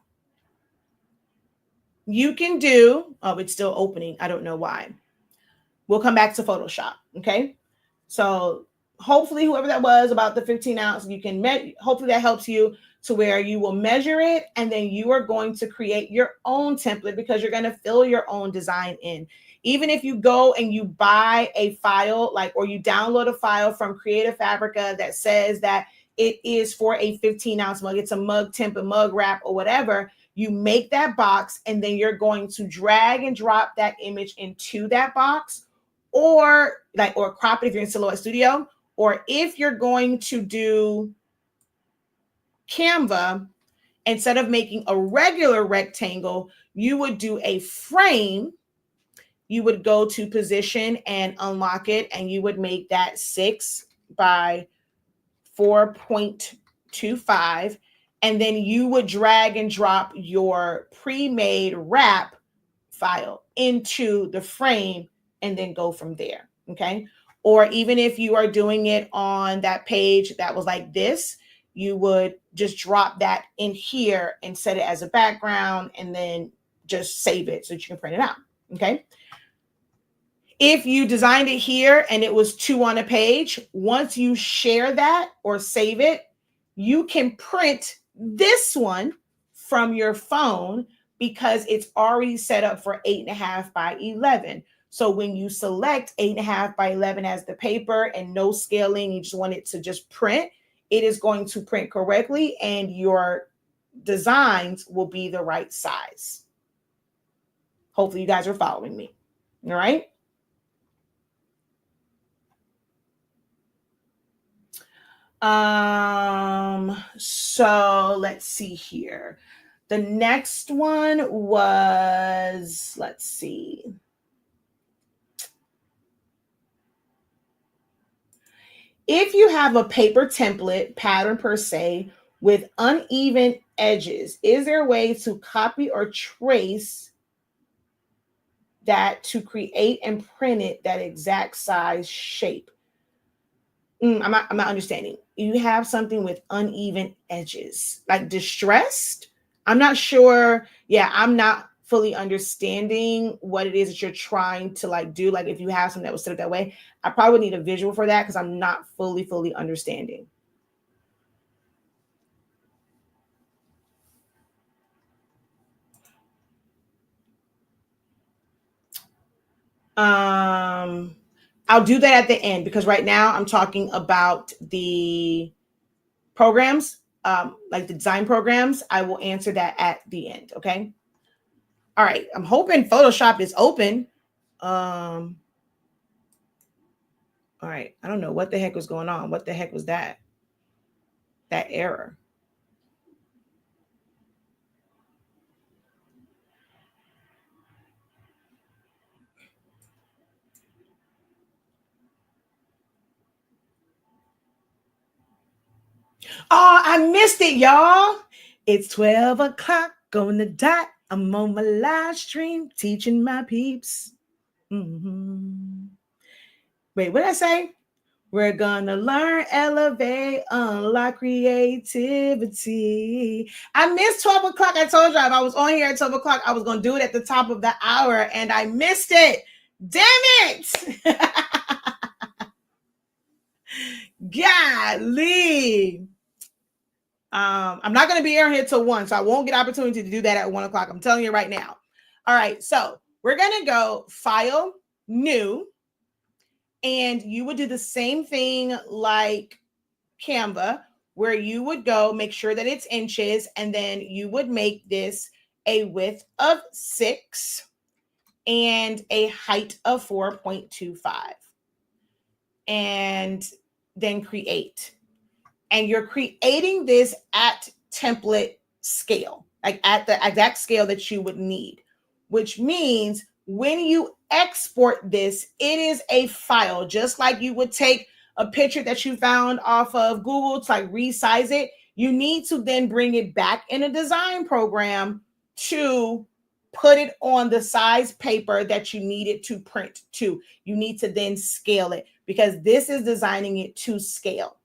You can do, it's still opening. I don't know why. We'll come back to Photoshop. Okay. So hopefully whoever that was about the 15 ounce, you can hopefully that helps you to where you will measure it, and then you are going to create your own template because you're going to fill your own design in. Even if you go and you buy a file, or you download a file from Creative Fabrica that says that it is for a 15 ounce mug, it's a mug template, mug wrap, or whatever, you make that box, and then you're going to drag and drop that image into that box, or crop it if you're in Silhouette Studio, or if you're going to do Canva, instead of making a regular rectangle, you would do a frame. You would go to position and unlock it, and you would make that 6 by 4.25. And then you would drag and drop your pre-made wrap file into the frame and then go from there. Okay. Or even if you are doing it on that page that was like this, you would just drop that in here and set it as a background, and then just save it so that you can print it out. Okay. If you designed it here and it was 2 on a page, once you share that or save it, you can print this one from your phone because it's already set up for 8.5 by 11. So when you select 8.5 by 11 as the paper and no scaling, you just want it to just print, it is going to print correctly and your designs will be the right size. Hopefully you guys are following me. All right. So let's see here. The next one was, let's see. If you have a paper template pattern per se with uneven edges, is there a way to copy or trace that to create and print it that exact size shape? I'm not understanding. You have something with uneven edges, like distressed. I'm not sure. Yeah, I'm not fully understanding what it is that you're trying to like do. Like if you have something that was set up that way, I probably would need a visual for that because I'm not fully understanding. I'll do that at the end because right now I'm talking about the programs, like the design programs. I will answer that at the end. Okay. All right. I'm hoping Photoshop is open. All right. I don't know what the heck was going on. What the heck was that? That error. Oh, I missed it, y'all. It's 12 o'clock on the dot. I'm on my live stream teaching my peeps. Mm-hmm. Wait, what did I say? We're gonna learn, elevate, unlock creativity. I missed 12 o'clock. I told you if I was on here at 12 o'clock, I was gonna do it at the top of the hour, and I missed it. Damn it! Golly. I'm not going to be here till 1, so I won't get opportunity to do that at 1 o'clock. I'm telling you right now. All right, so we're going to go File, New, and you would do the same thing like Canva, where you would go make sure that it's inches, and then you would make this a width of 6 and a height of 4.25, and then create. And you're creating this at template scale, like at the exact scale that you would need, which means when you export this, it is a file, just like you would take a picture that you found off of Google to like resize it. You need to then bring it back in a design program to put it on the size paper that you need it to print to. You need to then scale it because this is designing it to scale.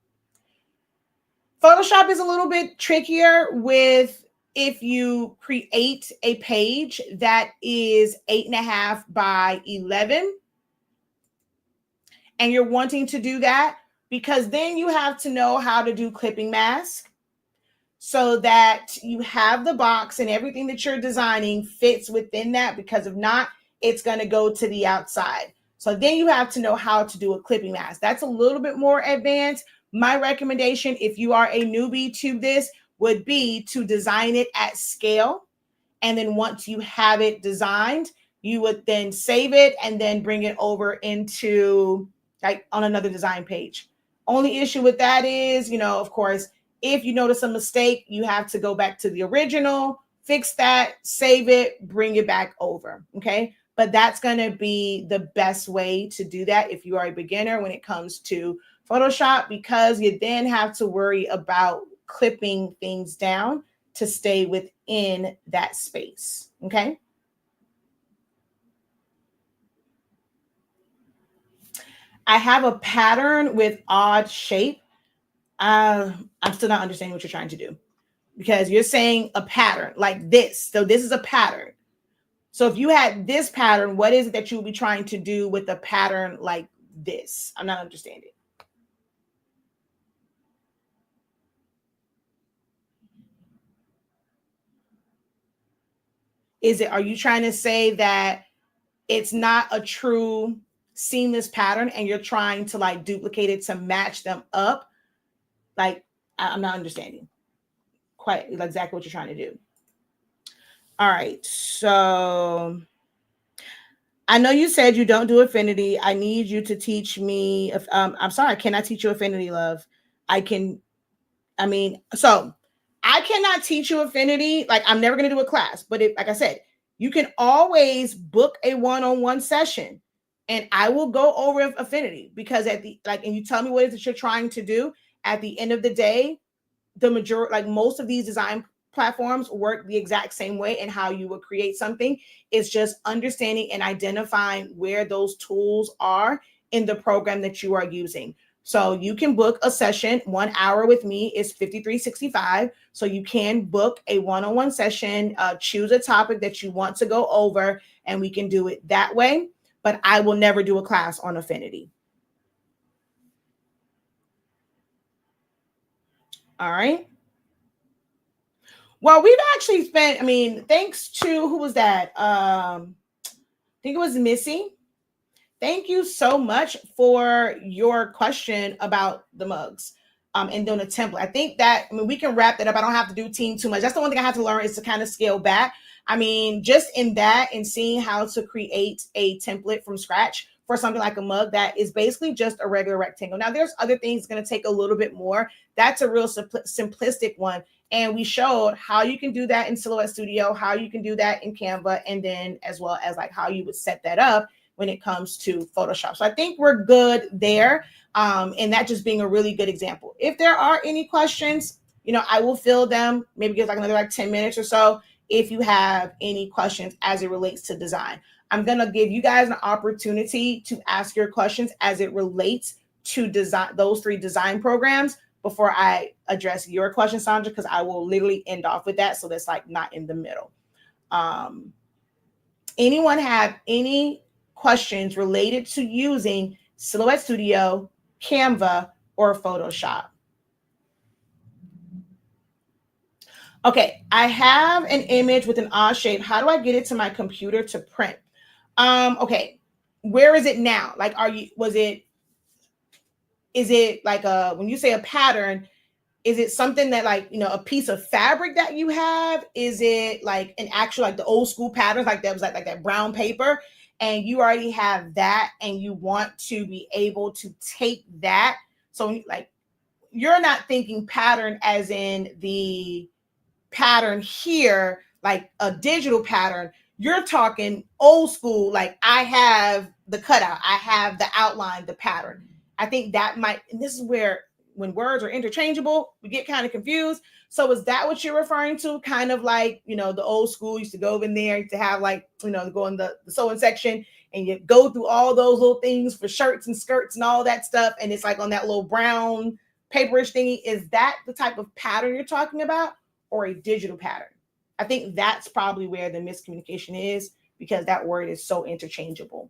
Photoshop is a little bit trickier with if you create a page that is 8.5 by 11 and you're wanting to do that, because then you have to know how to do clipping mask so that you have the box and everything that you're designing fits within that, because if not, it's going to go to the outside. So then you have to know how to do a clipping mask. That's a little bit more advanced. My recommendation, if you are a newbie to this, would be to design it at scale. And then once you have it designed, you would then save it and then bring it over into like on another design page. Only issue with that is, of course, if you notice a mistake, you have to go back to the original, fix that, save it, bring it back over. Okay. But that's going to be the best way to do that if you are a beginner when it comes to Photoshop, because you then have to worry about clipping things down to stay within that space. Okay. I have a pattern with odd shape. I'm still not understanding what you're trying to do, because you're saying a pattern like this. So this is a pattern. So if you had this pattern, what is it that you would be trying to do with a pattern like this? I'm not understanding. Are you trying to say that it's not a true seamless pattern and you're trying to like duplicate it to match them up? Like, I'm not understanding quite exactly what you're trying to do. All right. So I know you said you don't do affinity. I need you to teach me. I'm sorry, I cannot teach you affinity, love. I cannot teach you affinity. Like, I'm never going to do a class, but like I said, you can always book a one-on-one session and I will go over affinity, because and you tell me what it is that you're trying to do. At the end of the day, the majority, like most of these design platforms work the exact same way, and how you would create something is just understanding and identifying where those tools are in the program that you are using. So you can book a session. 1 hour with me is $53.65. So you can book a one-on-one session, choose a topic that you want to go over, and we can do it that way. But I will never do a class on affinity. All right. Well, we've actually spent, I mean, thanks to, who was that? I think it was Missy. Thank you so much for your question about the mugs, and doing a template. I think that, I mean, we can wrap that up. I don't have to do team too much. That's the one thing I have to learn, is to kind of scale back. I mean, just in that and seeing how to create a template from scratch for something like a mug that is basically just a regular rectangle. Now, there's other things going to take a little bit more. That's a real simplistic one. And we showed how you can do that in Silhouette Studio, how you can do that in Canva, and then as well as like how you would set that up when it comes to Photoshop. So I think we're good there. And that just being a really good example. If there are any questions, I will fill them, maybe give like another like 10 minutes or so if you have any questions as it relates to design. I'm going to give you guys an opportunity to ask your questions as it relates to design, those 3 design programs, before I address your question, Sandra, because I will literally end off with that. So that's like not in the middle. Anyone have any questions related to using Silhouette Studio, Canva, or Photoshop? Okay, I have an image with an odd shape. How do I get it to my computer to print? Okay, where is it now? Like, is it like when you say a pattern, is it something that like, a piece of fabric that you have? Is it like an actual, like the old school patterns, like that was like that brown paper, and you already have that and you want to be able to take that? So like, you're not thinking pattern as in the pattern here, like a digital pattern. You're talking old school, like I have the cutout, I have the outline, the pattern. I think that might, and this is where, when words are interchangeable, we get kind of confused. So is that what you're referring to? Kind of like, the old school used to go in there to have like, go in the sewing section and you go through all those little things for shirts and skirts and all that stuff. And it's like on that little brown paperish thingy. Is that the type of pattern you're talking about, or a digital pattern? I think that's probably where the miscommunication is, because that word is so interchangeable.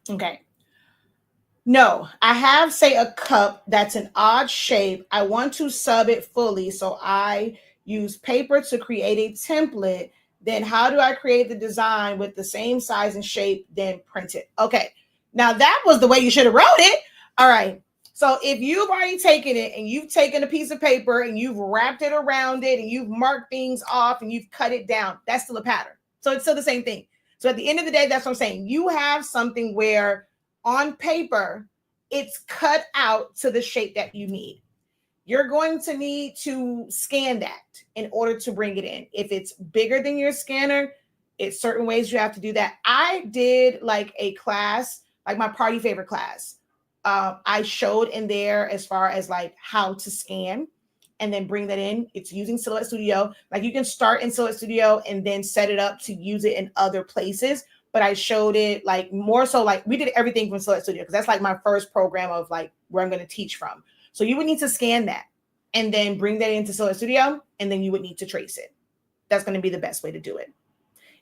Okay. No, I have, say, a cup that's an odd shape. I want to sub it fully. So I use paper to create a template. Then how do I create the design with the same size and shape, then print it? Okay. Now that was the way you should have wrote it. All right. So if you've already taken it and you've taken a piece of paper and you've wrapped it around it and you've marked things off and you've cut it down, that's still a pattern. So it's still the same thing. So at the end of the day, that's what I'm saying. You have something where on paper, it's cut out to the shape that you need. You're going to need to scan that in order to bring it in. If it's bigger than your scanner, it's certain ways you have to do that. I did like a class, like my party favorite class. I showed in there as far as like how to scan and then bring that in. It's using Silhouette Studio. Like you can start in Silhouette Studio and then set it up to use it in other places. But I showed it like more so like we did everything from Silhouette Studio because that's like my first program of like where I'm going to teach from. So you would need to scan that and then bring that into Silhouette Studio, and then you would need to trace it. That's going to be the best way to do it.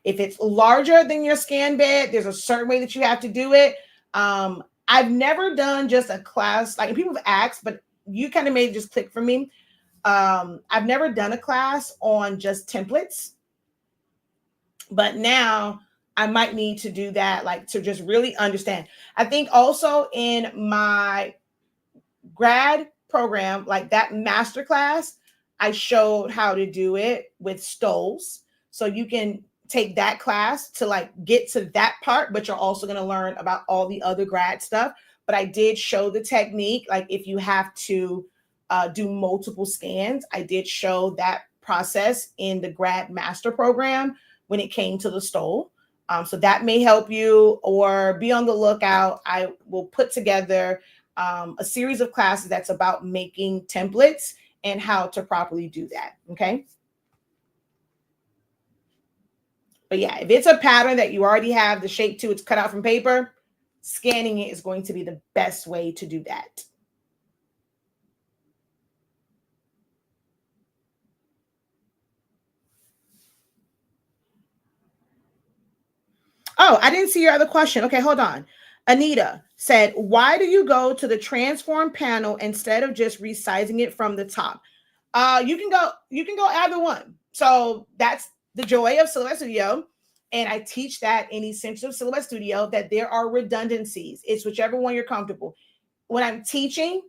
If it's larger than your scan bed, there's a certain way that you have to do it. I've never done just a class, like people have asked, but you kind of made it just click for me. I've never done a class on just templates, but now I might need to do that, like to just really understand. I think also in my grad program, like that master class, I showed how to do it with stoles. So you can take that class to like get to that part, but you're also going to learn about all the other grad stuff. But I did show the technique, like if you have to do multiple scans, I did show that process in the grad master program when it came to the stole. So that may help you, or be on the lookout. I will put together a series of classes that's about making templates and how to properly do that. Okay. But yeah, if it's a pattern that you already have, the shape to, it's cut out from paper, scanning it is going to be the best way to do that. Oh, I didn't see your other question. Okay, hold on. Anita said, why do you go to the transform panel instead of just resizing it from the top? You can go either one. So that's the joy of Silhouette Studio. And I teach that in Essentials of Silhouette Studio, that there are redundancies. It's whichever one you're comfortable. When I'm teaching,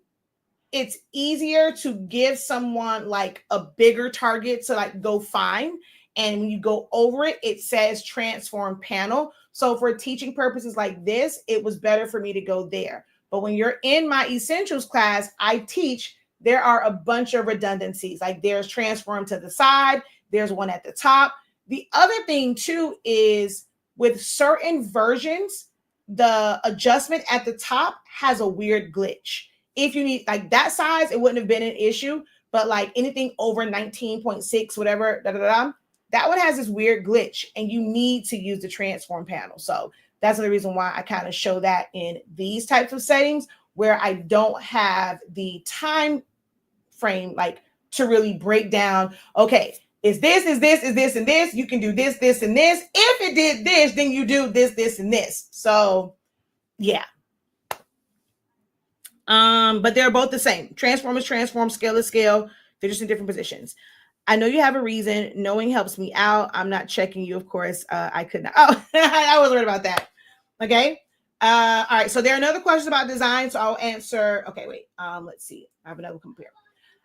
it's easier to give someone like a bigger target to like go find. And when you go over it, it says transform panel. So for teaching purposes like this, it was better for me to go there. But when you're in my essentials class, I teach, there are a bunch of redundancies. Like there's transform to the side, there's one at the top. The other thing too is with certain versions, the adjustment at the top has a weird glitch. If you need like that size, it wouldn't have been an issue. But like anything over 19.6, whatever, that one has this weird glitch, and you need to use the transform panel. So that's the reason why I kind of show that in these types of settings where I don't have the time frame like to really break down, okay, is this, and this, you can do this, and this. If it did this, then you do this, and this. So yeah. But they're both the same. Transform is transform, scale is scale. They're just in different positions. I know you have a reason. Knowing helps me out. I'm not checking you, of course. I could not. Oh, I was worried about that. Okay. All right. So there are another questions about design. So I'll answer. Okay, wait. Let's see. I have another compare.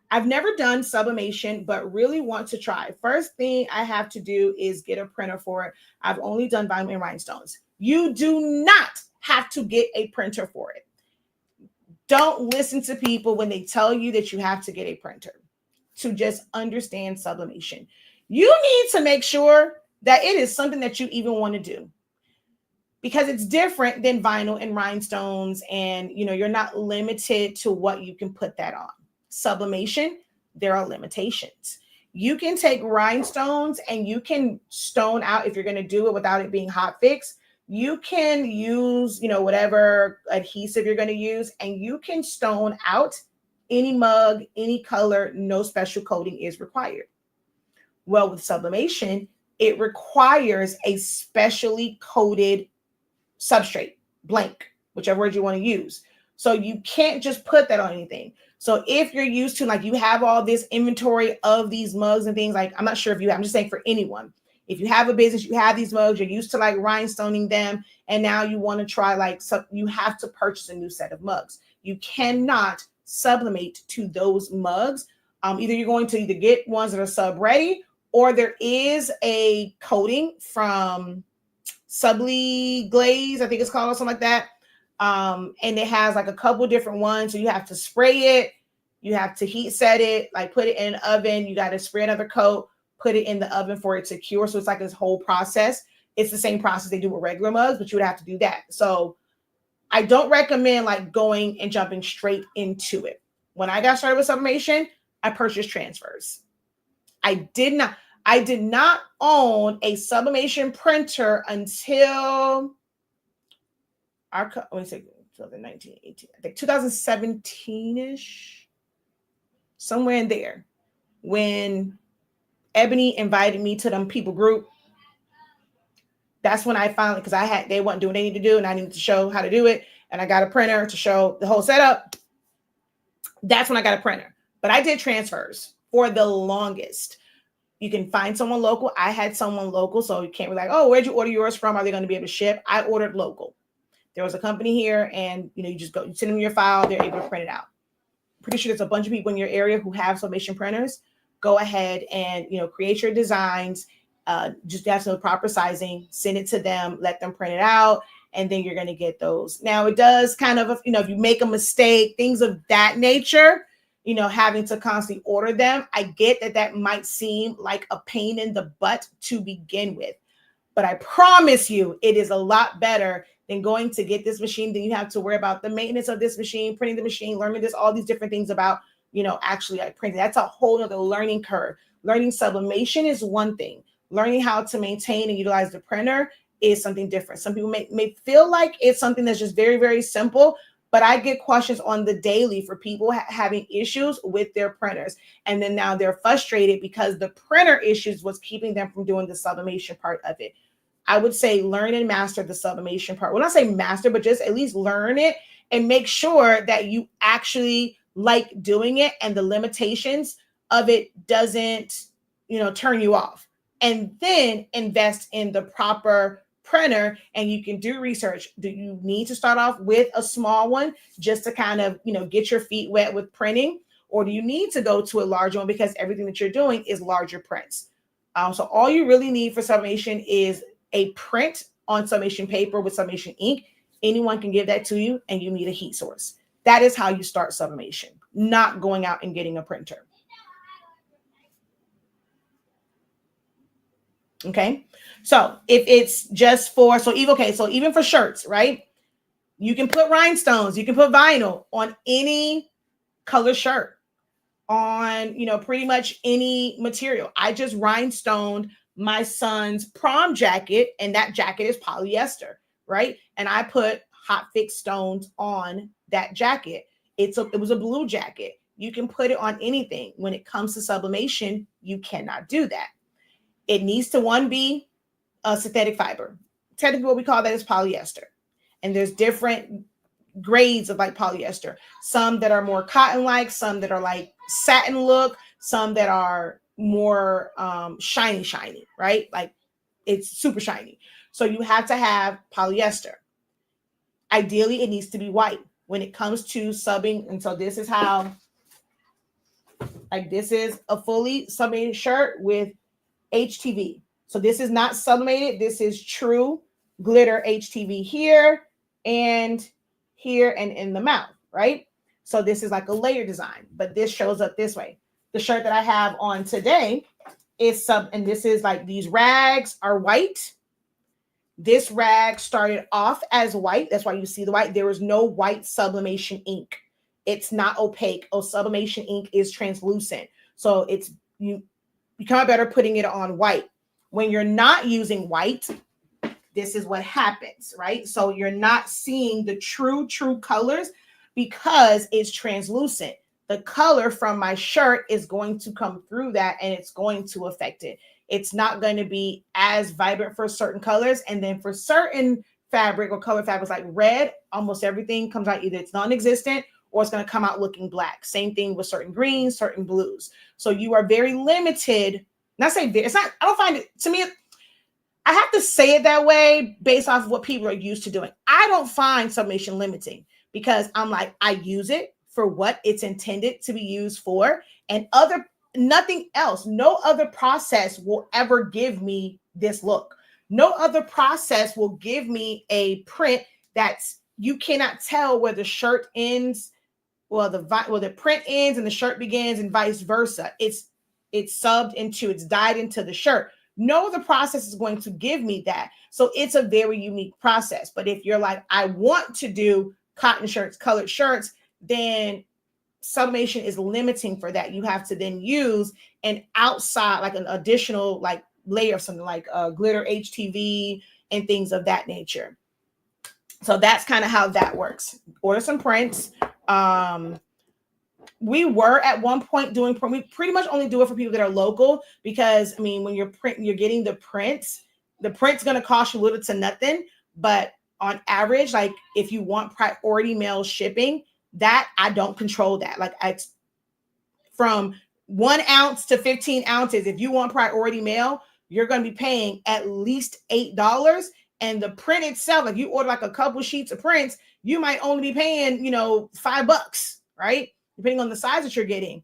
I've never done sublimation, but really want to try. First thing I have to do is get a printer for it. I've only done vinyl and rhinestones. You do not have to get a printer for it. Don't listen to people when they tell you that you have to get a printer to just understand sublimation. You need to make sure that it is something that you even want to do, because it's different than vinyl and rhinestones, and you're not limited to what you can put that on. Sublimation, there are limitations. You can take rhinestones and you can stone out, if you're going to do it without it being hot fix. You can use, whatever adhesive you're going to use, and you can stone out any mug, any color, no special coating is required. Well, with sublimation, it requires a specially coated substrate, blank, whichever word you want to use. So you can't just put that on anything. So if you're used to, like, you have all this inventory of these mugs and things, like, I'm not sure if you have, I'm just saying for anyone. If you have a business, you have these mugs, you're used to like rhinestoning them, and now you want to try you have to purchase a new set of mugs. You cannot sublimate to those mugs. Either you're going to either get ones that are sub ready, or there is a coating from Subli-Glaze, I think it's called, or something like that. And it has like a couple different ones. So you have to spray it, you have to heat set it, like put it in an oven, you got to spray another coat, put it in the oven for it to cure. So it's like this whole process. It's the same process they do with regular mugs, but you would have to do that. So I don't recommend like going and jumping straight into it. When I got started with sublimation, I purchased transfers. I did not own a sublimation printer until let me say 2019, 18, I think 2017-ish, somewhere in there, when Ebony invited me to them people group. That's when I finally, because they weren't doing what they need to do, and I needed to show how to do it. And I got a printer to show the whole setup. That's when I got a printer. But I did transfers for the longest. You can find someone local. I had someone local, so you can't be like, oh, where'd you order yours from? Are they going to be able to ship? I ordered local. There was a company here, and you just go, you send them your file, they're able to print it out. Pretty sure there's a bunch of people in your area who have sublimation printers. Go ahead and create your designs. Just have some proper sizing, send it to them, let them print it out, and then you're going to get those. Now it does kind of, if you make a mistake, things of that nature, having to constantly order them. I get that might seem like a pain in the butt to begin with, but I promise you it is a lot better than going to get this machine. Then you have to worry about the maintenance of this machine, printing the machine, learning all these different things about, actually like printing. That's a whole other learning curve. Learning sublimation is one thing. Learning how to maintain and utilize the printer is something different. Some people may feel like it's something that's just very, very simple, but I get questions on the daily for people having issues with their printers. And then now they're frustrated because the printer issues was keeping them from doing the sublimation part of it. I would say learn and master the sublimation part. Well, not say master, but just at least learn it and make sure that you actually like doing it and the limitations of it doesn't, turn you off. And then invest in the proper printer, and you can do research. Do you need to start off with a small one just to kind of, get your feet wet with printing? Or do you need to go to a larger one because everything that you're doing is larger prints? So all you really need for sublimation is a print on sublimation paper with sublimation ink. Anyone can give that to you, and you need a heat source. That is how you start sublimation, not going out and getting a printer. Okay. So if it's just for, so even for shirts, right? You can put rhinestones, you can put vinyl on any color shirt, on, pretty much any material. I just rhinestoned my son's prom jacket, and that jacket is polyester, right? And I put hot fix stones on that jacket. It was a blue jacket. You can put it on anything. When it comes to sublimation, you cannot do that. It needs to be a synthetic fiber. Technically, what we call that is polyester. And there's different grades of like polyester. Some that are more cotton-like, some that are like satin look, some that are more shiny, right? Like it's super shiny. So you have to have polyester. Ideally, it needs to be white when it comes to subbing. And so this is how, like this is a fully sublimated shirt with HTV. So this is not sublimated. This is true glitter HTV here and here and in the mouth, right? So this is like a layer design, but this shows up this way. The shirt that I have on today is and this is like these rags are white. This rag started off as white. That's why you see the white. There is no white sublimation ink. It's not opaque. Oh, sublimation ink is translucent. So it's you come out better putting it on white. When you're not using white, this is what happens, right? So you're not seeing the true colors because it's translucent. The color from my shirt is going to come through that, and it's going to affect it. It's not going to be as vibrant for certain colors. And then for certain fabric or color fabrics like red, almost everything comes out either it's non-existent or it's going to come out looking black. Same thing with certain greens, certain blues. So you are very limited. Not say it's not, I don't find it, to me, I have to say it that way based off of what people are used to doing. I don't find sublimation limiting because I'm like, I use it for what it's intended to be used for, and nothing else. No other process will ever give me this look. No other process will give me a print that's, you cannot tell where the shirt ends, the print ends and the shirt begins, and vice versa. It's dyed into the shirt. No other process is going to give me that. So it's a very unique process. But if you're like, I want to do cotton shirts, colored shirts, then sublimation is limiting for that. You have to then use an outside, like an additional like layer of something like glitter HTV and things of that nature. So that's kind of how that works. Order some prints. We were at one point we pretty much only do it for people that are local, because I mean, when you're getting the print's going to cost you little to nothing. But on average, like if you want priority mail shipping, that I don't control that. Like from 1 ounce to 15 ounces. If you want priority mail, you're going to be paying at least $8. And the print itself, if you order like a couple sheets of prints, you might only be paying, $5, right? Depending on the size that you're getting,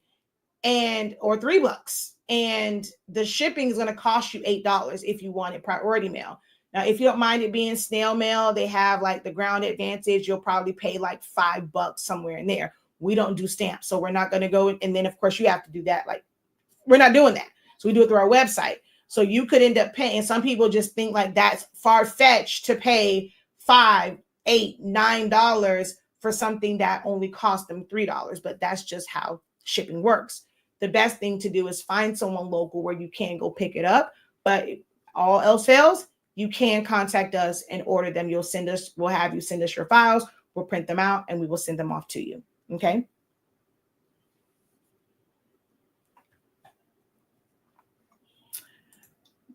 or $3. And the shipping is going to cost you $8 if you want it priority mail. Now, if you don't mind it being snail mail, they have like the Ground Advantage. You'll probably pay like $5 somewhere in there. We don't do stamps, so we're not going to go. And then, of course, you have to do that. Like, we're not doing that. So we do it through our website. So you could end up paying. Some people just think like that's far-fetched to pay $5, $8, $9 for something that only cost them $3. But that's just how shipping works. The best thing to do is find someone local where you can go pick it up. But if all else fails, you can contact us and order them. We'll have you send us your files. We'll print them out and we will send them off to you. Okay.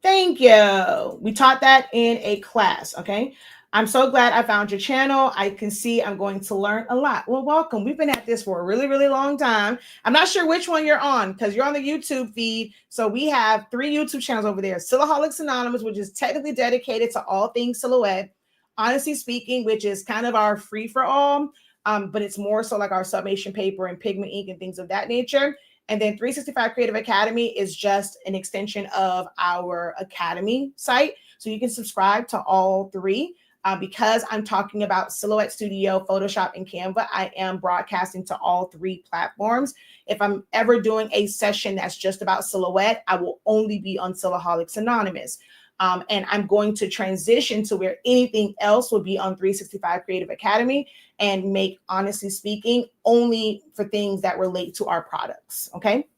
Thank you. We taught that in a class. Okay. I'm so glad I found your channel. I can see I'm going to learn a lot. Well, welcome. We've been at this for a really, really long time. I'm not sure which one you're on because you're on the YouTube feed. So we have 3 YouTube channels over there. Silhouholics Anonymous, which is technically dedicated to all things silhouette. Honestly Speaking, which is kind of our free for all, but it's more so like our sublimation paper and pigment ink and things of that nature. And then 365 Creative Academy is just an extension of our Academy site. So you can subscribe to all 3. Because I'm talking about Silhouette Studio, Photoshop, and Canva, I am broadcasting to all 3 platforms. If I'm ever doing a session that's just about silhouette, I will only be on Silhouholics Anonymous. And I'm going to transition to where anything else will be on 365 Creative Academy and make, Honestly Speaking, only for things that relate to our products. Okay.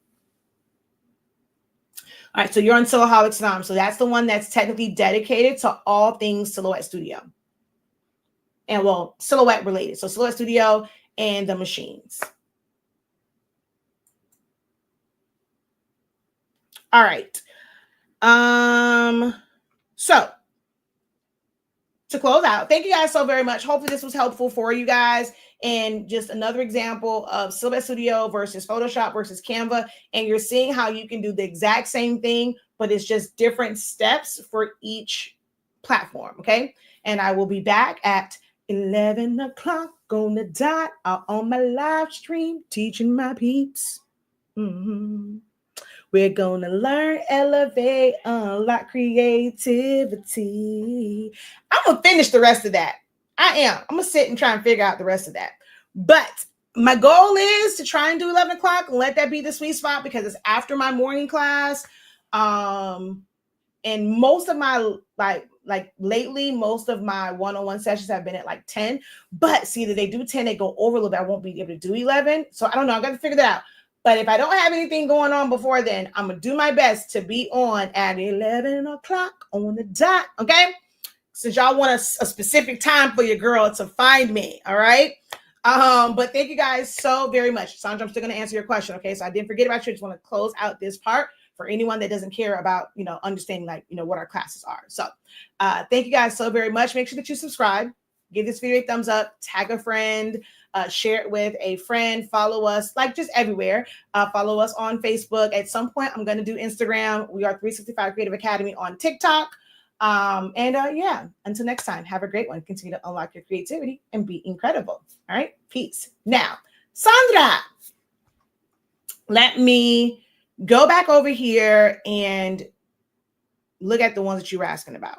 All right, so you're on Silhouholics Anonymous. So that's the one that's technically dedicated to all things Silhouette Studio. And well, silhouette related. So Silhouette Studio and the machines. All right. So to close out, thank you guys so very much. Hopefully this was helpful for you guys. And just another example of Silhouette Studio versus Photoshop versus Canva. And you're seeing how you can do the exact same thing, but it's just different steps for each platform. Okay. And I will be back at 11 o'clock on the dot on my live stream, teaching my peeps. We're gonna learn, elevate, unlock creativity. I'm gonna finish the rest of that. I'm gonna sit and try and figure out the rest of that. But my goal is to try and do 11 o'clock and let that be the sweet spot because it's after my morning class. And most of my lately, most of my one-on-one sessions have been at like 10. But see that they do 10, they go over a little bit. I won't be able to do 11. So I don't know. I got to figure that out. But if I don't have anything going on before then, I'm going to do my best to be on at 11 o'clock on the dot. Okay. Since y'all want a specific time for your girl to find me. All right. But thank you guys so very much. Sandra, I'm still going to answer your question. Okay. So I didn't forget about you. I just want to close out this part for anyone that doesn't care about, understanding what our classes are. So thank you guys so very much. Make sure that you subscribe, give this video a thumbs up, tag a friend, share it with a friend, follow us just everywhere. Follow us on Facebook. At some point, I'm going to do Instagram. We are 365 Creative Academy on TikTok. Yeah, until next time, have a great one. Continue to unlock your creativity and be incredible. All right. Peace. Now, Sandra, let me go back over here and look at the ones that you were asking about.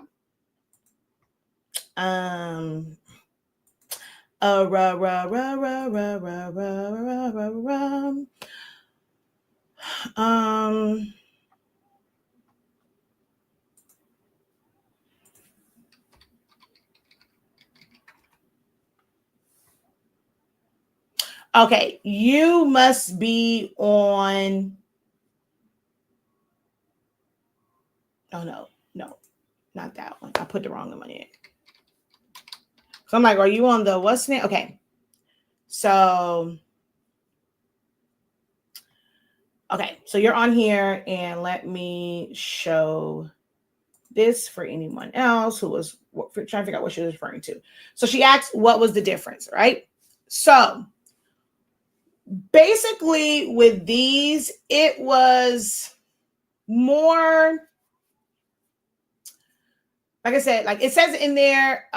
Okay, you must be on. Oh, no, not that one. I put the wrong one in. So I'm like, are you on the what's name? Okay. So you're on here, and let me show this for anyone else who was trying to figure out what she was referring to. So she asked, what was the difference, right? So Basically, with these, it was more, like I said, like it says in there,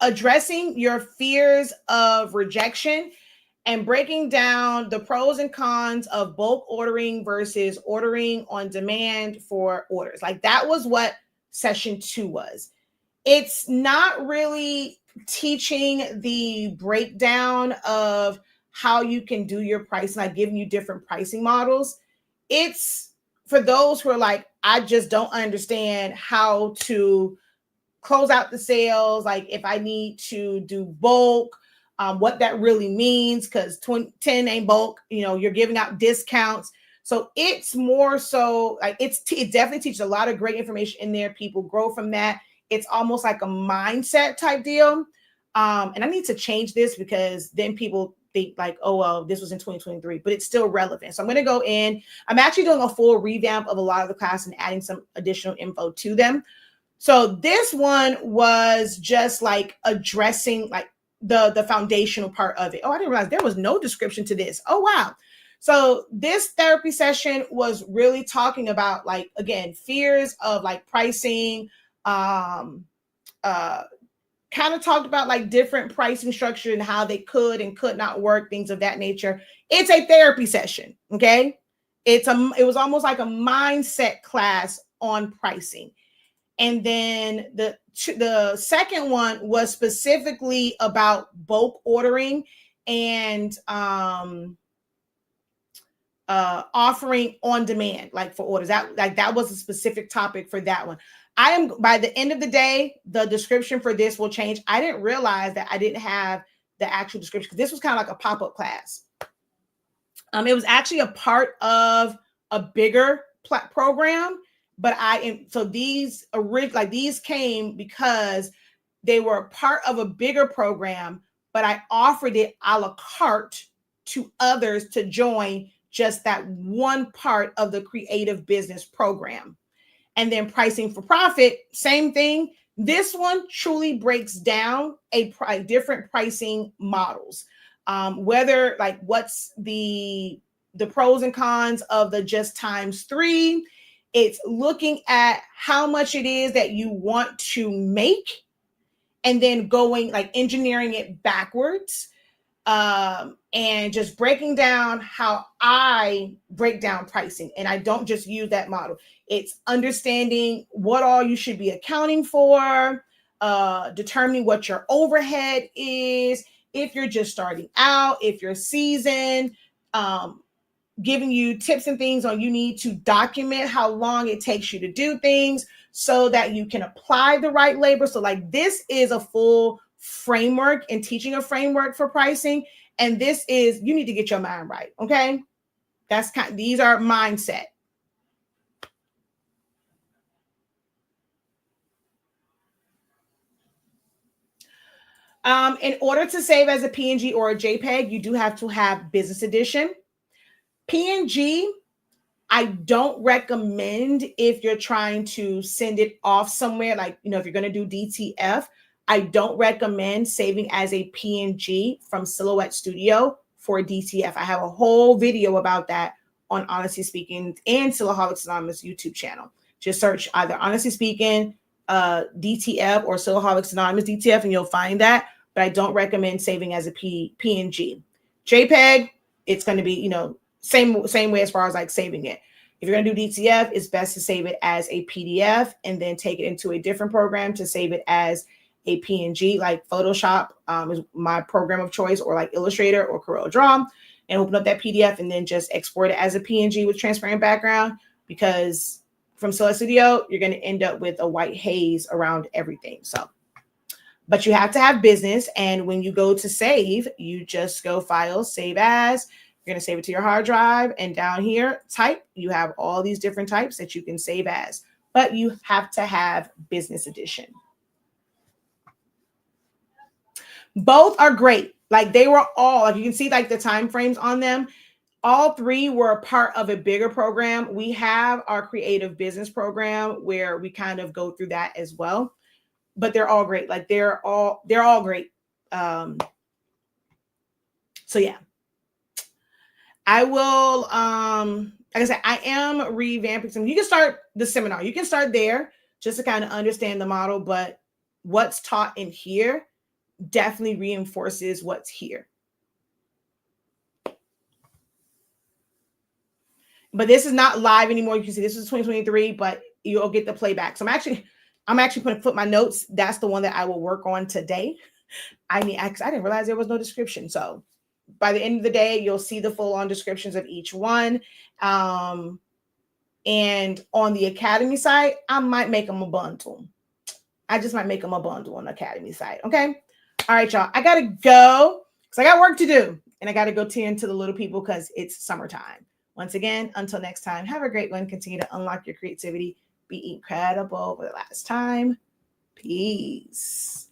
addressing your fears of rejection and breaking down the pros and cons of bulk ordering versus ordering on demand for orders. Like that was what session 2 was. It's not really teaching the breakdown of how you can do your pricing, like giving you different pricing models. It's for those who are like, I just don't understand how to close out the sales, like if I need to do bulk, what that really means, because 10 ain't bulk, you're giving out discounts. So it's more so like it definitely teaches a lot of great information in there. People grow from that. It's almost like a mindset type deal. And I need to change this because then people think like, oh, well, this was in 2023, but it's still relevant. So I'm going to go in. I'm actually doing a full revamp of a lot of the class and adding some additional info to them. So this one was just like addressing like the foundational part of it. Oh, I didn't realize there was no description to this. Oh, wow. So this therapy session was really talking about like, again, fears of like pricing, kind of talked about like different pricing structure and how they could and could not work, things of that nature. It's a therapy session. Okay. It was almost like a mindset class on pricing. And then the second one was specifically about bulk ordering and offering on demand, like for orders. That was a specific topic for that one. By the end of the day, the description for this will change. I didn't realize that I didn't have the actual description because this was kind of like a pop-up class. It was actually a part of a bigger program. But these came because they were part of a bigger program, but I offered it a la carte to others to join just that one part of the creative business program. And then pricing for profit, same thing. This one truly breaks down different pricing models. Whether like what's the pros and cons of the just times 3. It's looking at how much it is that you want to make and then going like engineering it backwards, and just breaking down how I break down pricing. And I don't just use that model. It's understanding what all you should be accounting for, determining what your overhead is, if you're just starting out, if you're seasoned, giving you tips and things on you need to document how long it takes you to do things so that you can apply the right labor. So like this is a full framework and teaching a framework for pricing. And this is, you need to get your mind right. Okay. These are mindset. In order to save as a PNG or a JPEG, you do have to have business edition. PNG, I don't recommend if you're trying to send it off somewhere, like, if you're going to do DTF, I don't recommend saving as a PNG from Silhouette Studio for DTF. I have a whole video about that on Honestly Speaking and Silhouaholics Anonymous YouTube channel. Just search either Honestly Speaking DTF or Silhouaholics Anonymous DTF and you'll find that. But I don't recommend saving as a PNG. JPEG, it's going to be, same way as far as like saving it. If you're going to do DTF, it's best to save it as a PDF and then take it into a different program to save it as a PNG, like Photoshop is my program of choice, or like Illustrator or Corel Draw, and open up that PDF and then just export it as a PNG with transparent background, because from Silhouette Studio, you're going to end up with a white haze around everything. So, but you have to have business. And when you go to save, you just go File, Save As. You're going to save it to your hard drive. And down here, Type, you have all these different types that you can save as. But you have to have Business Edition. Both are great. Like they were all, like you can see like the time frames on them. All 3 were a part of a bigger program. We have our creative business program where we kind of go through that as well. But they're all great. Like they're all great. So yeah. I will, like I said, I am revamping some. You can start the seminar. You can start there just to kind of understand the model, but what's taught in here definitely reinforces what's here. But this is not live anymore. You can see this is 2023, but you'll get the playback. So I'm actually going to put my notes. That's the one that I will work on today. I didn't realize there was no description. So by the end of the day, you'll see the full on descriptions of each one. And on the Academy side, I might make them a bundle. I just might make them a bundle on the Academy side. Okay. All right, y'all. I got to go because I got work to do. And I got to go tend to the little people because it's summertime. Once again, until next time, have a great one. Continue to unlock your creativity. Be incredible for the last time. Peace.